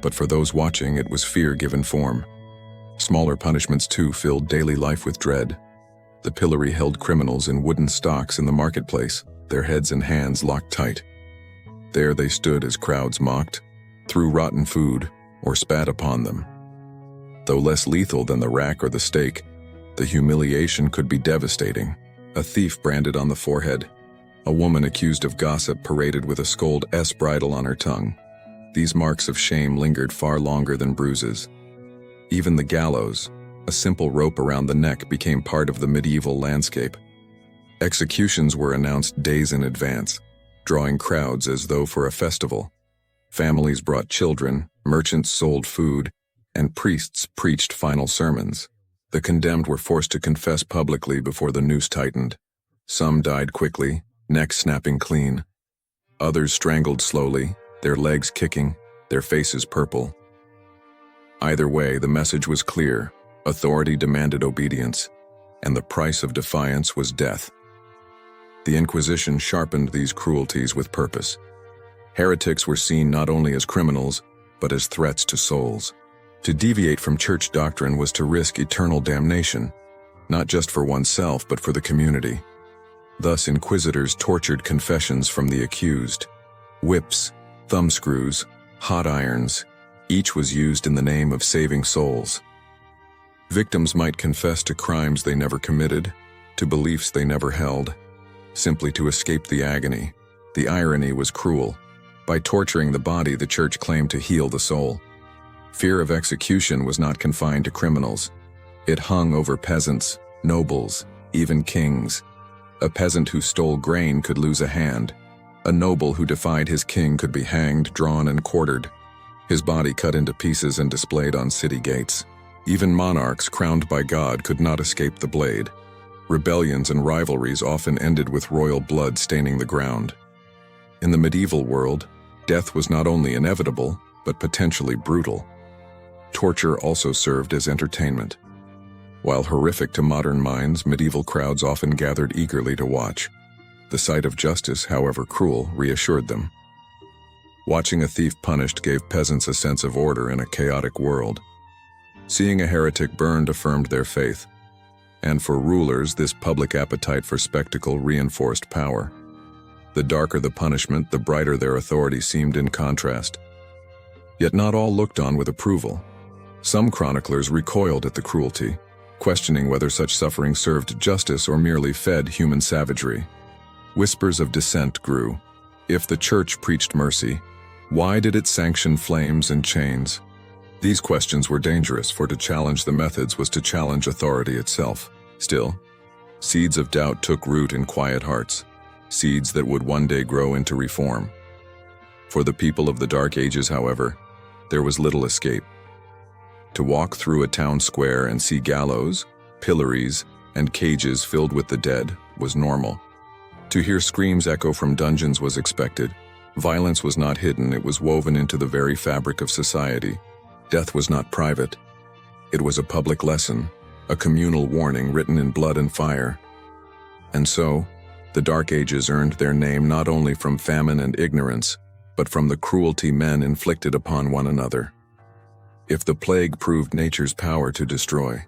but for those watching it was fear given form. Smaller punishments too filled daily life with dread. The pillory held criminals in wooden stocks in the marketplace, their heads and hands locked tight. There they stood as crowds mocked, threw rotten food, or spat upon them. Though less lethal than the rack or the stake, the humiliation could be devastating. A thief branded on the forehead, a woman accused of gossip paraded with a scold S bridle on her tongue. These marks of shame lingered far longer than bruises. Even the gallows, a simple rope around the neck, became part of the medieval landscape. Executions were announced days in advance, drawing crowds as though for a festival. Families brought children, merchants sold food, and priests preached final sermons. The condemned were forced to confess publicly before the noose tightened. Some died quickly, necks snapping clean. Others strangled slowly, their legs kicking, their faces purple. Either way, the message was clear. Authority demanded obedience, and the price of defiance was death. The Inquisition sharpened these cruelties with purpose. Heretics were seen not only as criminals, but as threats to souls. To deviate from church doctrine was to risk eternal damnation, not just for oneself but for the community. Thus, inquisitors tortured confessions from the accused. Whips, thumbscrews, hot irons, each was used in the name of saving souls. Victims might confess to crimes they never committed, to beliefs they never held, simply to escape the agony. The irony was cruel. By torturing the body, the church claimed to heal the soul. Fear of execution was not confined to criminals. It hung over peasants, nobles, even kings. A peasant who stole grain could lose a hand. A noble who defied his king could be hanged, drawn, and quartered. His body cut into pieces and displayed on city gates. Even monarchs crowned by God could not escape the blade. Rebellions and rivalries often ended with royal blood staining the ground. In the medieval world, death was not only inevitable, but potentially brutal. Torture also served as entertainment. While horrific to modern minds, medieval crowds often gathered eagerly to watch. The sight of justice, however cruel, reassured them. Watching a thief punished gave peasants a sense of order in a chaotic world. Seeing a heretic burned affirmed their faith. And for rulers, this public appetite for spectacle reinforced power. The darker the punishment, the brighter their authority seemed in contrast. Yet not all looked on with approval. Some chroniclers recoiled at the cruelty, questioning whether such suffering served justice or merely fed human savagery. Whispers of dissent grew. If the church preached mercy, why did it sanction flames and chains? These questions were dangerous, for to challenge the methods was to challenge authority itself. Still, seeds of doubt took root in quiet hearts, seeds that would one day grow into reform. For the people of the Dark Ages, however, there was little escape. To walk through a town square and see gallows, pillories, and cages filled with the dead was normal. To hear screams echo from dungeons was expected. Violence was not hidden, it was woven into the very fabric of society. Death was not private. It was a public lesson, a communal warning written in blood and fire. And so, the Dark Ages earned their name not only from famine and ignorance, but from the cruelty men inflicted upon one another. If the plague proved nature's power to destroy,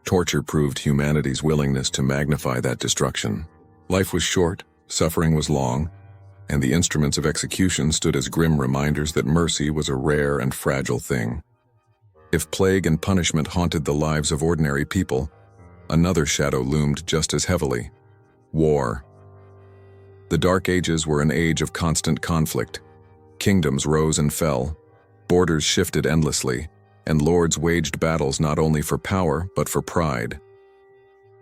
torture proved humanity's willingness to magnify that destruction. Life was short, suffering was long, and the instruments of execution stood as grim reminders that mercy was a rare and fragile thing. If plague and punishment haunted the lives of ordinary people, another shadow loomed just as heavily: war. The Dark Ages were an age of constant conflict. Kingdoms rose and fell, borders shifted endlessly, and lords waged battles not only for power but for pride.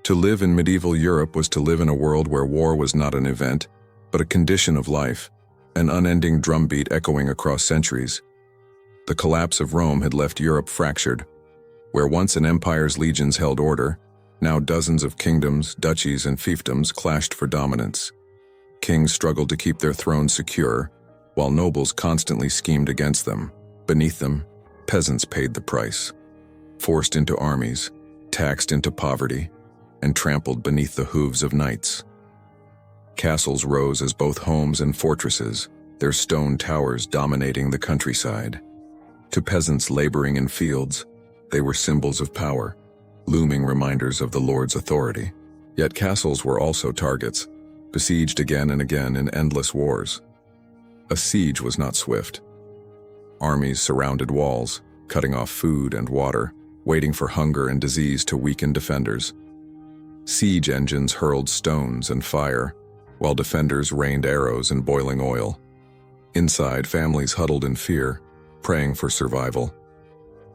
To live in medieval Europe was to live in a world where war was not an event, but a condition of life, an unending drumbeat echoing across centuries. The collapse of Rome had left Europe fractured. Where once an empire's legions held order, now dozens of kingdoms, duchies, and fiefdoms clashed for dominance. Kings struggled to keep their thrones secure, while nobles constantly schemed against them. Beneath them, peasants paid the price, forced into armies, taxed into poverty, and trampled beneath the hooves of knights. Castles rose as both homes and fortresses, their stone towers dominating the countryside. To peasants laboring in fields, they were symbols of power, looming reminders of the Lord's authority. Yet castles were also targets, besieged again and again in endless wars. A siege was not swift. Armies surrounded walls, cutting off food and water, waiting for hunger and disease to weaken defenders. Siege engines hurled stones and fire, while defenders rained arrows and boiling oil. Inside, families huddled in fear, praying for survival.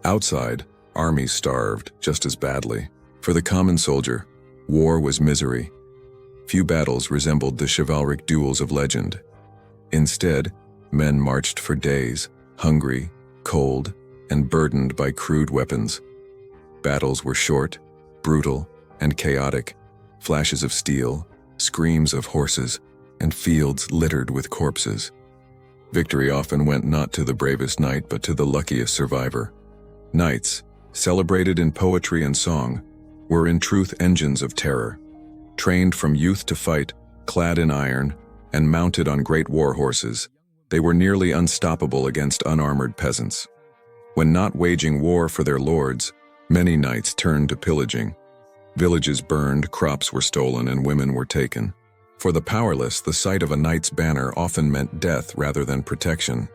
Outside, armies starved just as badly. For the common soldier, war was misery. Few battles resembled the chivalric duels of legend. Instead, men marched for days, hungry, cold, and burdened by crude weapons. Battles were short, brutal, and chaotic. Flashes of steel, screams of horses, and fields littered with corpses. Victory often went not to the bravest knight but to the luckiest survivor. Knights, celebrated in poetry and song, were in truth engines of terror. Trained from youth to fight, clad in iron, and mounted on great war horses, they were nearly unstoppable against unarmored peasants. When not waging war for their lords, many knights turned to pillaging. Villages burned, crops were stolen, and women were taken. For the powerless, the sight of a knight's banner often meant death rather than protection.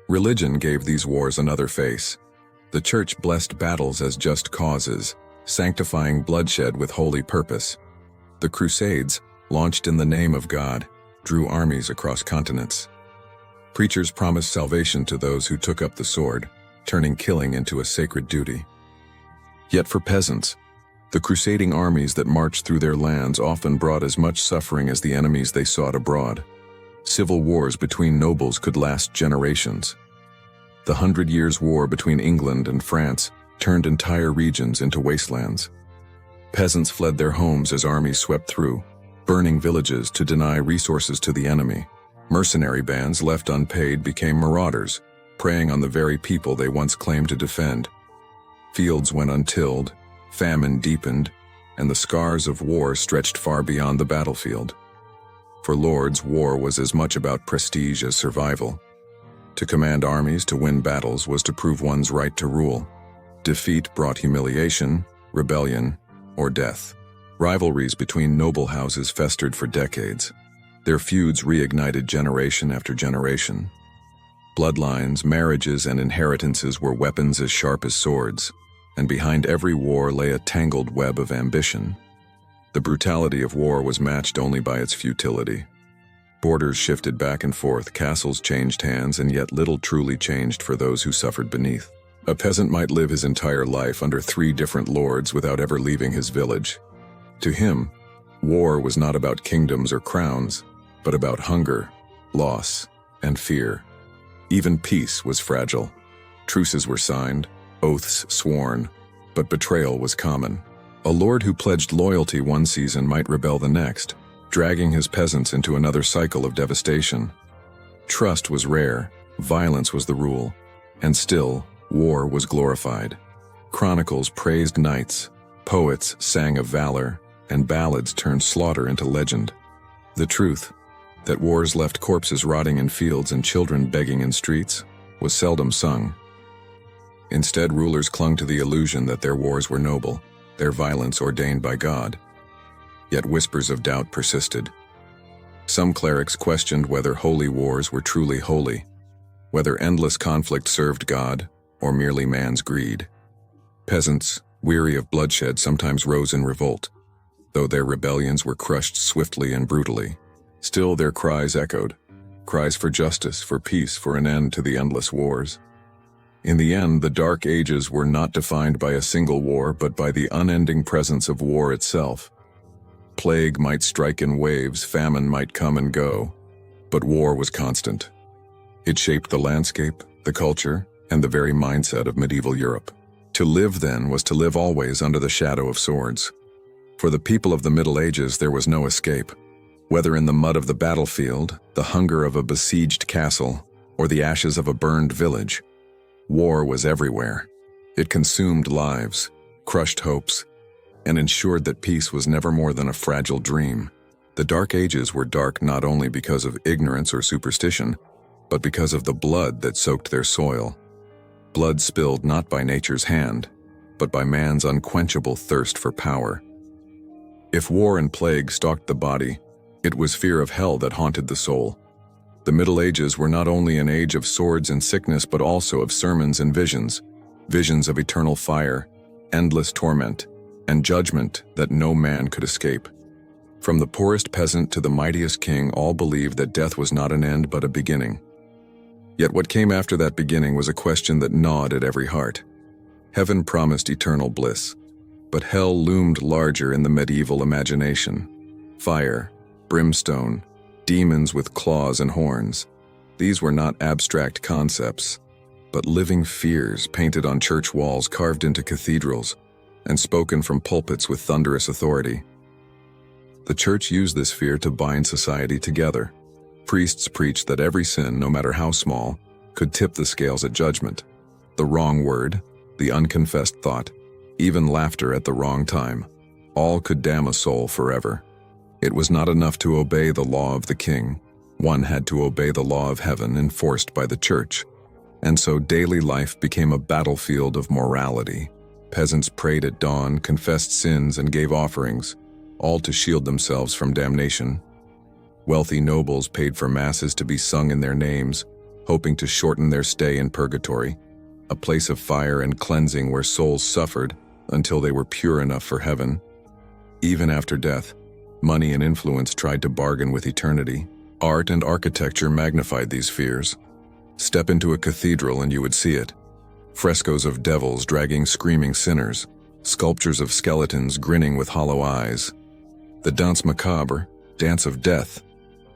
Religion gave these wars another face. The Church blessed battles as just causes, sanctifying bloodshed with holy purpose. The Crusades, launched in the name of God, drew armies across continents. Preachers promised salvation to those who took up the sword, turning killing into a sacred duty. Yet for peasants, the crusading armies that marched through their lands often brought as much suffering as the enemies they sought abroad. Civil wars between nobles could last generations. The 100 Years' War between England and France turned entire regions into wastelands. Peasants fled their homes as armies swept through, burning villages to deny resources to the enemy. Mercenary bands left unpaid became marauders, preying on the very people they once claimed to defend. Fields went untilled, famine deepened, and the scars of war stretched far beyond the battlefield. For lords, war was as much about prestige as survival. To command armies, to win battles, was to prove one's right to rule. Defeat brought humiliation, rebellion, or death. Rivalries between noble houses festered for decades. Their feuds reignited generation after generation. Bloodlines, marriages, and inheritances were weapons as sharp as swords, and behind every war lay a tangled web of ambition. The brutality of war was matched only by its futility. Borders shifted back and forth, castles changed hands, and yet little truly changed for those who suffered beneath. A peasant might live his entire life under 3 different lords without ever leaving his village. To him, war was not about kingdoms or crowns, but about hunger, loss, and fear. Even peace was fragile. Truces were signed, oaths sworn, but betrayal was common. A lord who pledged loyalty one season might rebel the next, dragging his peasants into another cycle of devastation. Trust was rare, violence was the rule, and still, war was glorified. Chronicles praised knights, poets sang of valor, and ballads turned slaughter into legend. The truth, that wars left corpses rotting in fields and children begging in streets, was seldom sung. Instead, rulers clung to the illusion that their wars were noble, their violence ordained by God. Yet whispers of doubt persisted. Some clerics questioned whether holy wars were truly holy, whether endless conflict served God or merely man's greed. Peasants, weary of bloodshed, sometimes rose in revolt. Though their rebellions were crushed swiftly and brutally, still their cries echoed, cries for justice, for peace, for an end to the endless wars. In the end, the Dark Ages were not defined by a single war, but by the unending presence of war itself. Plague might strike in waves, famine might come and go, but war was constant. It shaped the landscape, the culture, and the very mindset of medieval Europe. To live then was to live always under the shadow of swords. For the people of the Middle Ages, there was no escape. Whether in the mud of the battlefield, the hunger of a besieged castle, or the ashes of a burned village, war was everywhere. It consumed lives, crushed hopes, and ensured that peace was never more than a fragile dream. The Dark Ages were dark not only because of ignorance or superstition, but because of the blood that soaked their soil. Blood spilled not by nature's hand, but by man's unquenchable thirst for power. If war and plague stalked the body, it was fear of hell that haunted the soul. The Middle Ages were not only an age of swords and sickness, but also of sermons and visions, visions of eternal fire, endless torment, and judgment that no man could escape. From the poorest peasant to the mightiest king, all believed that death was not an end but a beginning. Yet what came after that beginning was a question that gnawed at every heart. Heaven promised eternal bliss, but hell loomed larger in the medieval imagination. Fire, brimstone, demons with claws and horns. These were not abstract concepts, but living fears painted on church walls, carved into cathedrals, and spoken from pulpits with thunderous authority. The church used this fear to bind society together. Priests preached that every sin, no matter how small, could tip the scales at judgment. The wrong word, the unconfessed thought, even laughter at the wrong time, all could damn a soul forever. It was not enough to obey the law of the king. One had to obey the law of heaven enforced by the church. And so daily life became a battlefield of morality. Peasants prayed at dawn, confessed sins, and gave offerings, all to shield themselves from damnation. Wealthy nobles paid for masses to be sung in their names, hoping to shorten their stay in purgatory, a place of fire and cleansing where souls suffered until they were pure enough for heaven. Even after death, money and influence tried to bargain with eternity. Art and architecture magnified these fears. Step into a cathedral and you would see it. Frescoes of devils dragging screaming sinners, sculptures of skeletons grinning with hollow eyes. The danse macabre, dance of death,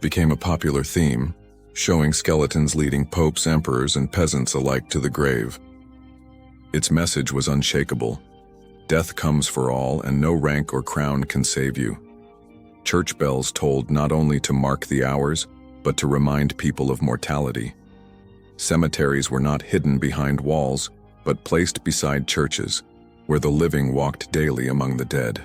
became a popular theme, showing skeletons leading popes, emperors, and peasants alike to the grave. Its message was unshakable. Death comes for all, and no rank or crown can save you. Church bells tolled not only to mark the hours, but to remind people of mortality. Cemeteries were not hidden behind walls, but placed beside churches, where the living walked daily among the dead.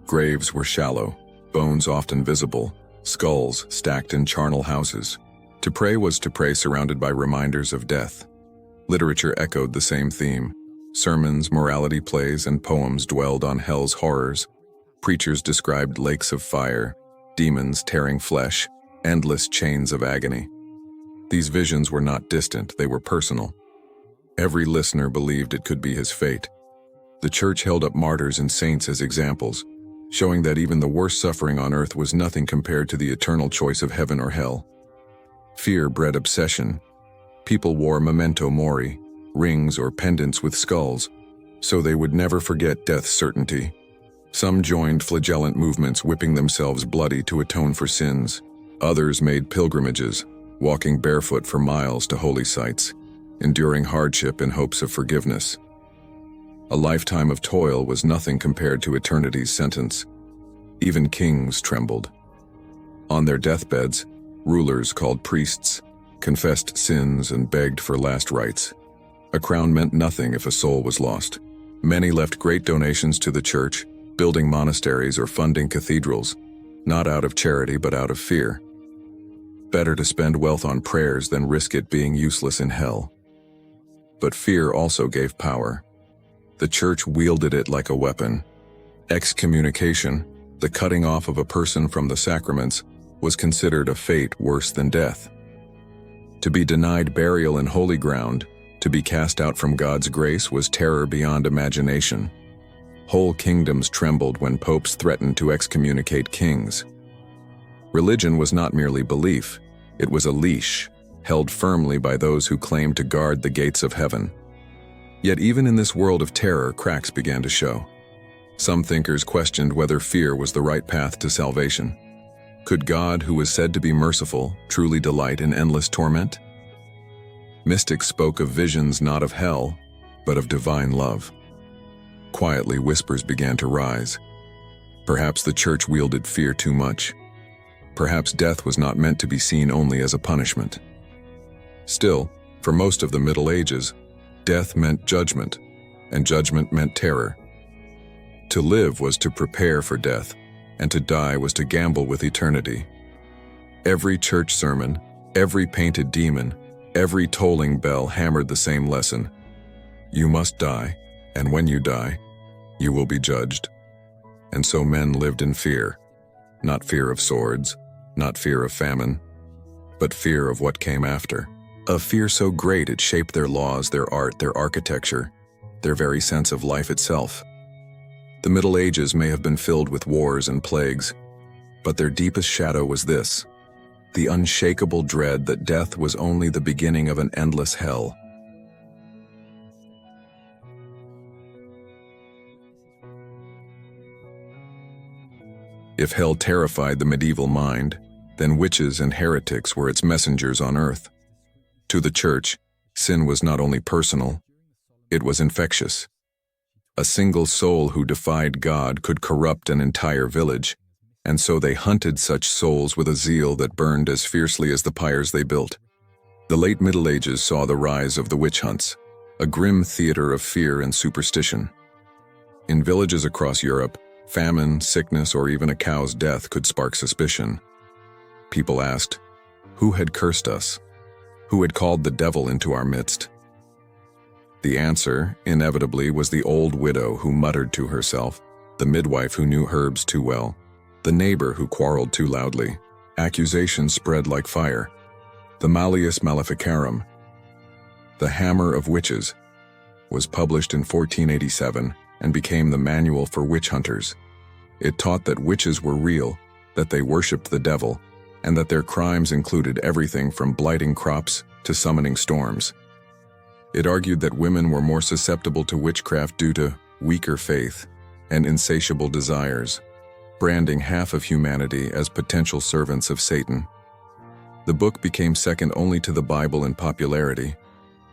Graves were shallow, bones often visible, skulls stacked in charnel houses. To pray was to pray surrounded by reminders of death. Literature echoed the same theme. Sermons, morality plays, and poems dwelled on hell's horrors. Preachers described lakes of fire, demons tearing flesh, endless chains of agony. These visions were not distant, they were personal. Every listener believed it could be his fate. The church held up martyrs and saints as examples, showing that even the worst suffering on earth was nothing compared to the eternal choice of heaven or hell. Fear bred obsession. People wore memento mori, rings or pendants with skulls, so they would never forget death's certainty. Some joined flagellant movements, whipping themselves bloody to atone for sins. Others made pilgrimages, walking barefoot for miles to holy sites, enduring hardship in hopes of forgiveness. A lifetime of toil was nothing compared to eternity's sentence. Even kings trembled. On their deathbeds, rulers called priests, confessed sins, and begged for last rites. A crown meant nothing if a soul was lost. Many left great donations to the church, building monasteries or funding cathedrals, not out of charity but out of fear. Better to spend wealth on prayers than risk it being useless in hell. But fear also gave power. The church wielded it like a weapon. Excommunication, the cutting off of a person from the sacraments, was considered a fate worse than death. To be denied burial in holy ground, to be cast out from God's grace, was terror beyond imagination. Whole kingdoms trembled when popes threatened to excommunicate kings. Religion was not merely belief, it was a leash, held firmly by those who claimed to guard the gates of heaven. Yet even in this world of terror, cracks began to show. Some thinkers questioned whether fear was the right path to salvation. Could God, who was said to be merciful, truly delight in endless torment? Mystics spoke of visions not of hell, but of divine love. Quietly, whispers began to rise. Perhaps the church wielded fear too much. Perhaps death was not meant to be seen only as a punishment. Still, for most of the Middle Ages, death meant judgment, and judgment meant terror. To live was to prepare for death, and to die was to gamble with eternity. Every church sermon, every painted demon, every tolling bell hammered the same lesson. You must die, and when you die, you will be judged. And so men lived in fear, not fear of swords, not fear of famine, but fear of what came after. A fear so great it shaped their laws, their art, their architecture, their very sense of life itself. The Middle Ages may have been filled with wars and plagues, but their deepest shadow was this: the unshakable dread that death was only the beginning of an endless hell. If hell terrified the medieval mind, then witches and heretics were its messengers on earth. To the church, sin was not only personal, it was infectious. A single soul who defied God could corrupt an entire village, and so they hunted such souls with a zeal that burned as fiercely as the pyres they built. The late Middle Ages saw the rise of the witch hunts. a grim theater of fear and superstition. In villages across Europe, famine, sickness, or even a cow's death could spark suspicion. People asked, who had cursed us? Who had called the devil into our midst? The answer, inevitably, was the old widow who muttered to herself, the midwife who knew herbs too well, the neighbor who quarreled too loudly. Accusations spread like fire. The Malleus Maleficarum, the Hammer of Witches, was published in 1487 and became the manual for witch hunters. It taught that witches were real, that they worshipped the devil, and that their crimes included everything from blighting crops to summoning storms. It argued that women were more susceptible to witchcraft due to weaker faith and insatiable desires, branding half of humanity as potential servants of Satan. The book became second only to the Bible in popularity,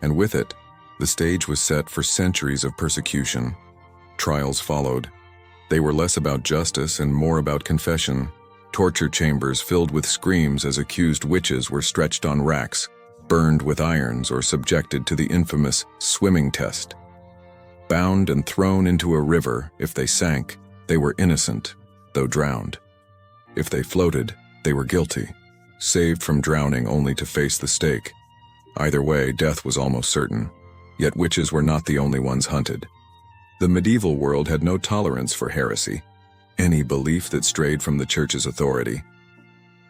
and with it, the stage was set for centuries of persecution. Trials followed. They were less about justice and more about confession. Torture chambers filled with screams as accused witches were stretched on racks, burned with irons, or subjected to the infamous swimming test. Bound and thrown into a river, if they sank, they were innocent, though drowned. If they floated, they were guilty, saved from drowning only to face the stake. Either way, death was almost certain. Yet witches were not the only ones hunted. The medieval world had no tolerance for heresy, any belief that strayed from the Church's authority.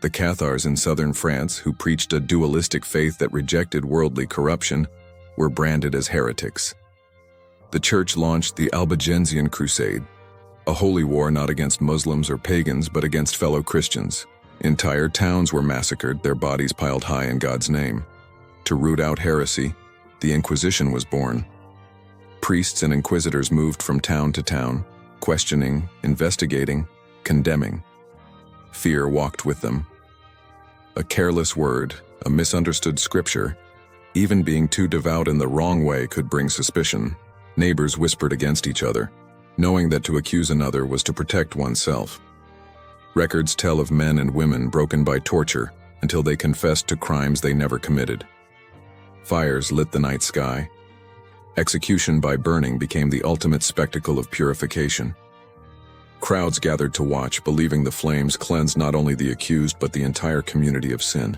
The Cathars in southern France, who preached a dualistic faith that rejected worldly corruption, were branded as heretics. The Church launched the Albigensian Crusade, a holy war not against Muslims or pagans but against fellow Christians. Entire towns were massacred, their bodies piled high in God's name. To root out heresy, the Inquisition was born. Priests and inquisitors moved from town to town, questioning, investigating, condemning. Fear walked with them. A careless word, a misunderstood scripture, even being too devout in the wrong way could bring suspicion. Neighbors whispered against each other, knowing that to accuse another was to protect oneself. Records tell of men and women broken by torture until they confessed to crimes they never committed. Fires lit the night sky. Execution by burning became the ultimate spectacle of purification. Crowds gathered to watch, believing the flames cleansed not only the accused but the entire community of sin.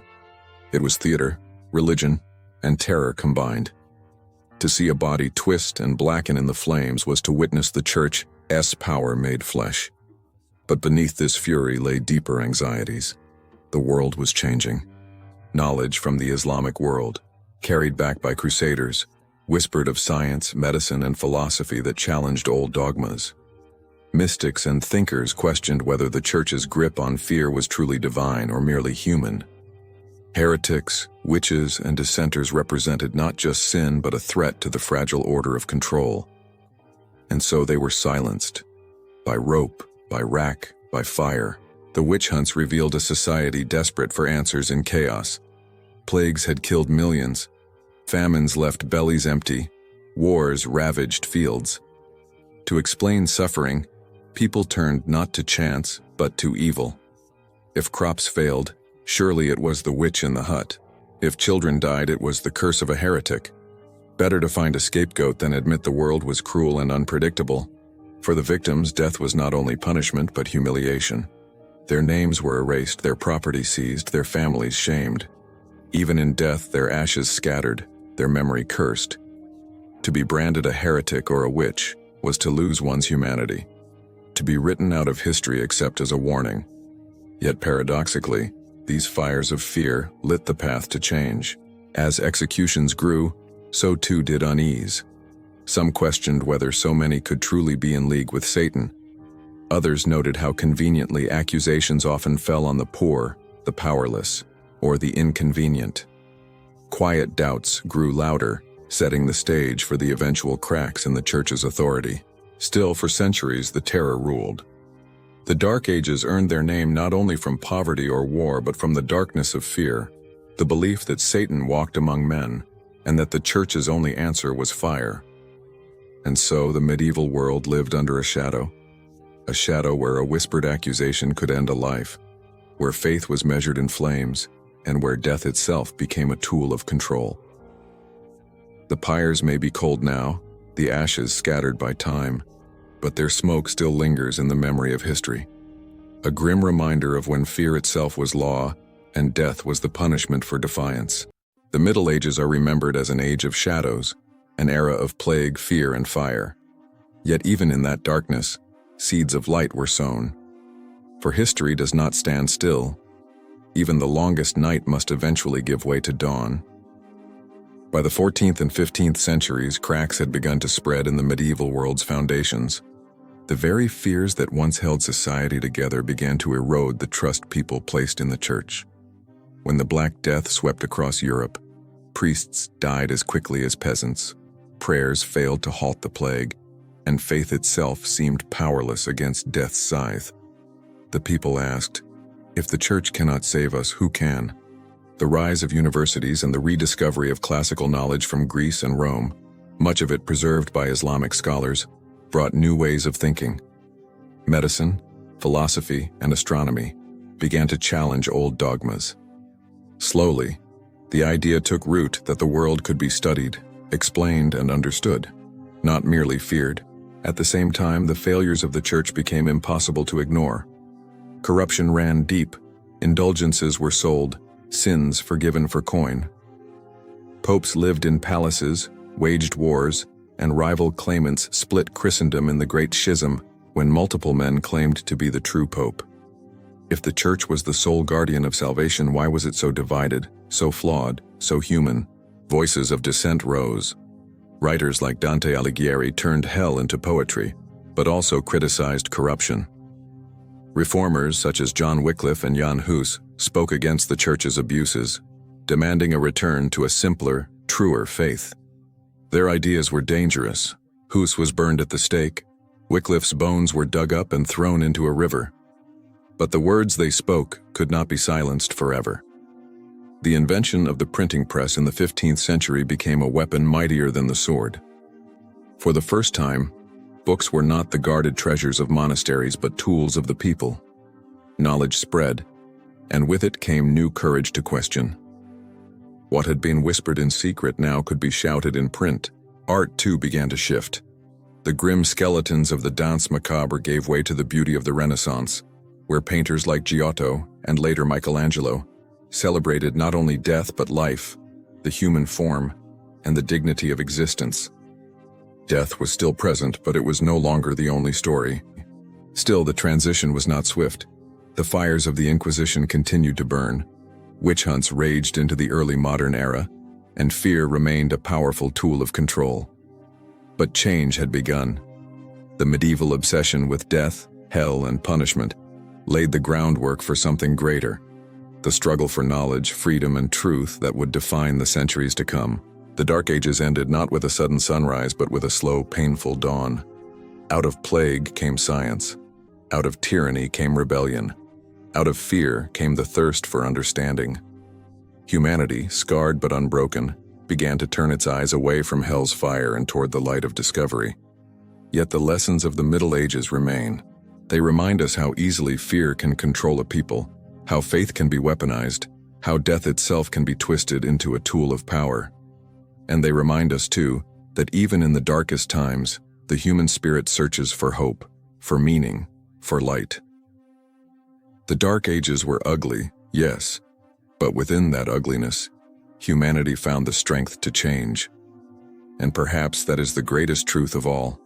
It was theater, religion, and terror combined. To see a body twist and blacken in the flames was to witness the Church's power made flesh. But beneath this fury lay deeper anxieties. The world was changing. Knowledge from the Islamic world, carried back by crusaders, whispered of science, medicine, and philosophy that challenged old dogmas. Mystics and thinkers questioned whether the Church's grip on fear was truly divine or merely human. Heretics, witches, and dissenters represented not just sin but a threat to the fragile order of control. And so they were silenced. By rope, by rack, by fire. The witch hunts revealed a society desperate for answers in chaos. Plagues had killed millions. Famines left bellies empty. Wars ravaged fields. To explain suffering, people turned not to chance, but to evil. If crops failed, surely it was the witch in the hut. If children died, it was the curse of a heretic. Better to find a scapegoat than admit the world was cruel and unpredictable. For the victims, death was not only punishment but humiliation. Their names were erased, their property seized, their families shamed. Even in death, their ashes scattered, their memory cursed. To be branded a heretic or a witch was to lose one's humanity, to be written out of history except as a warning. Yet paradoxically, these fires of fear lit the path to change. As executions grew, so too did unease. Some questioned whether so many could truly be in league with Satan. Others noted how conveniently accusations often fell on the poor, the powerless, or the inconvenient. Quiet doubts grew louder, setting the stage for the eventual cracks in the Church's authority. Still, for centuries, the terror ruled. The Dark Ages earned their name not only from poverty or war, but from the darkness of fear, the belief that Satan walked among men, and that the Church's only answer was fire. And so the medieval world lived under a shadow where a whispered accusation could end a life, where faith was measured in flames, and where death itself became a tool of control. The pyres may be cold now, the ashes scattered by time, but their smoke still lingers in the memory of history. A grim reminder of when fear itself was law and death was the punishment for defiance. The Middle Ages are remembered as an age of shadows, an era of plague, fear, and fire. Yet even in that darkness, seeds of light were sown. For history does not stand still. Even the longest night must eventually give way to dawn. By the 14th and 15th centuries, cracks had begun to spread in the medieval world's foundations. The very fears that once held society together began to erode the trust people placed in the church. When the Black Death swept across Europe, priests died as quickly as peasants, prayers failed to halt the plague, and faith itself seemed powerless against death's scythe. The people asked, "If the church cannot save us, who can?" The rise of universities and the rediscovery of classical knowledge from Greece and Rome, much of it preserved by Islamic scholars, brought new ways of thinking. Medicine, philosophy, and astronomy began to challenge old dogmas. Slowly, the idea took root that the world could be studied, explained, and understood, not merely feared. At the same time, the failures of the church became impossible to ignore. Corruption ran deep, indulgences were sold, sins forgiven for coin. Popes lived in palaces, waged wars, and rival claimants split Christendom in the Great Schism when multiple men claimed to be the true pope. If the church was the sole guardian of salvation, why was it so divided, so flawed, so human? Voices of dissent rose. Writers like Dante Alighieri turned hell into poetry, but also criticized corruption. Reformers such as John Wycliffe and Jan Hus spoke against the church's abuses, demanding a return to a simpler, truer faith. Their ideas were dangerous. Hus was burned at the stake. Wycliffe's bones were dug up and thrown into a river. But the words they spoke could not be silenced forever. The invention of the printing press in the 15th century became a weapon mightier than the sword. For the first time, books were not the guarded treasures of monasteries but tools of the people. Knowledge spread, and with it came new courage to question. What had been whispered in secret now could be shouted in print. Art too began to shift. The grim skeletons of the Danse Macabre gave way to the beauty of the Renaissance, where painters like Giotto and later Michelangelo celebrated not only death but life, the human form, and the dignity of existence. Death was still present, but it was no longer the only story. Still, the transition was not swift. The fires of the Inquisition continued to burn. Witch hunts raged into the early modern era, and fear remained a powerful tool of control. But change had begun. The medieval obsession with death, hell, and punishment laid the groundwork for something greater, the struggle for knowledge, freedom, and truth that would define the centuries to come. The Dark Ages ended not with a sudden sunrise, but with a slow, painful dawn. Out of plague came science. Out of tyranny came rebellion. Out of fear came the thirst for understanding. Humanity, scarred but unbroken, began to turn its eyes away from hell's fire and toward the light of discovery. Yet the lessons of the Middle Ages remain. They remind us how easily fear can control a people, how faith can be weaponized, how death itself can be twisted into a tool of power. And they remind us, too, that even in the darkest times, the human spirit searches for hope, for meaning, for light. The Dark Ages were ugly, yes, but within that ugliness, humanity found the strength to change. And perhaps that is the greatest truth of all.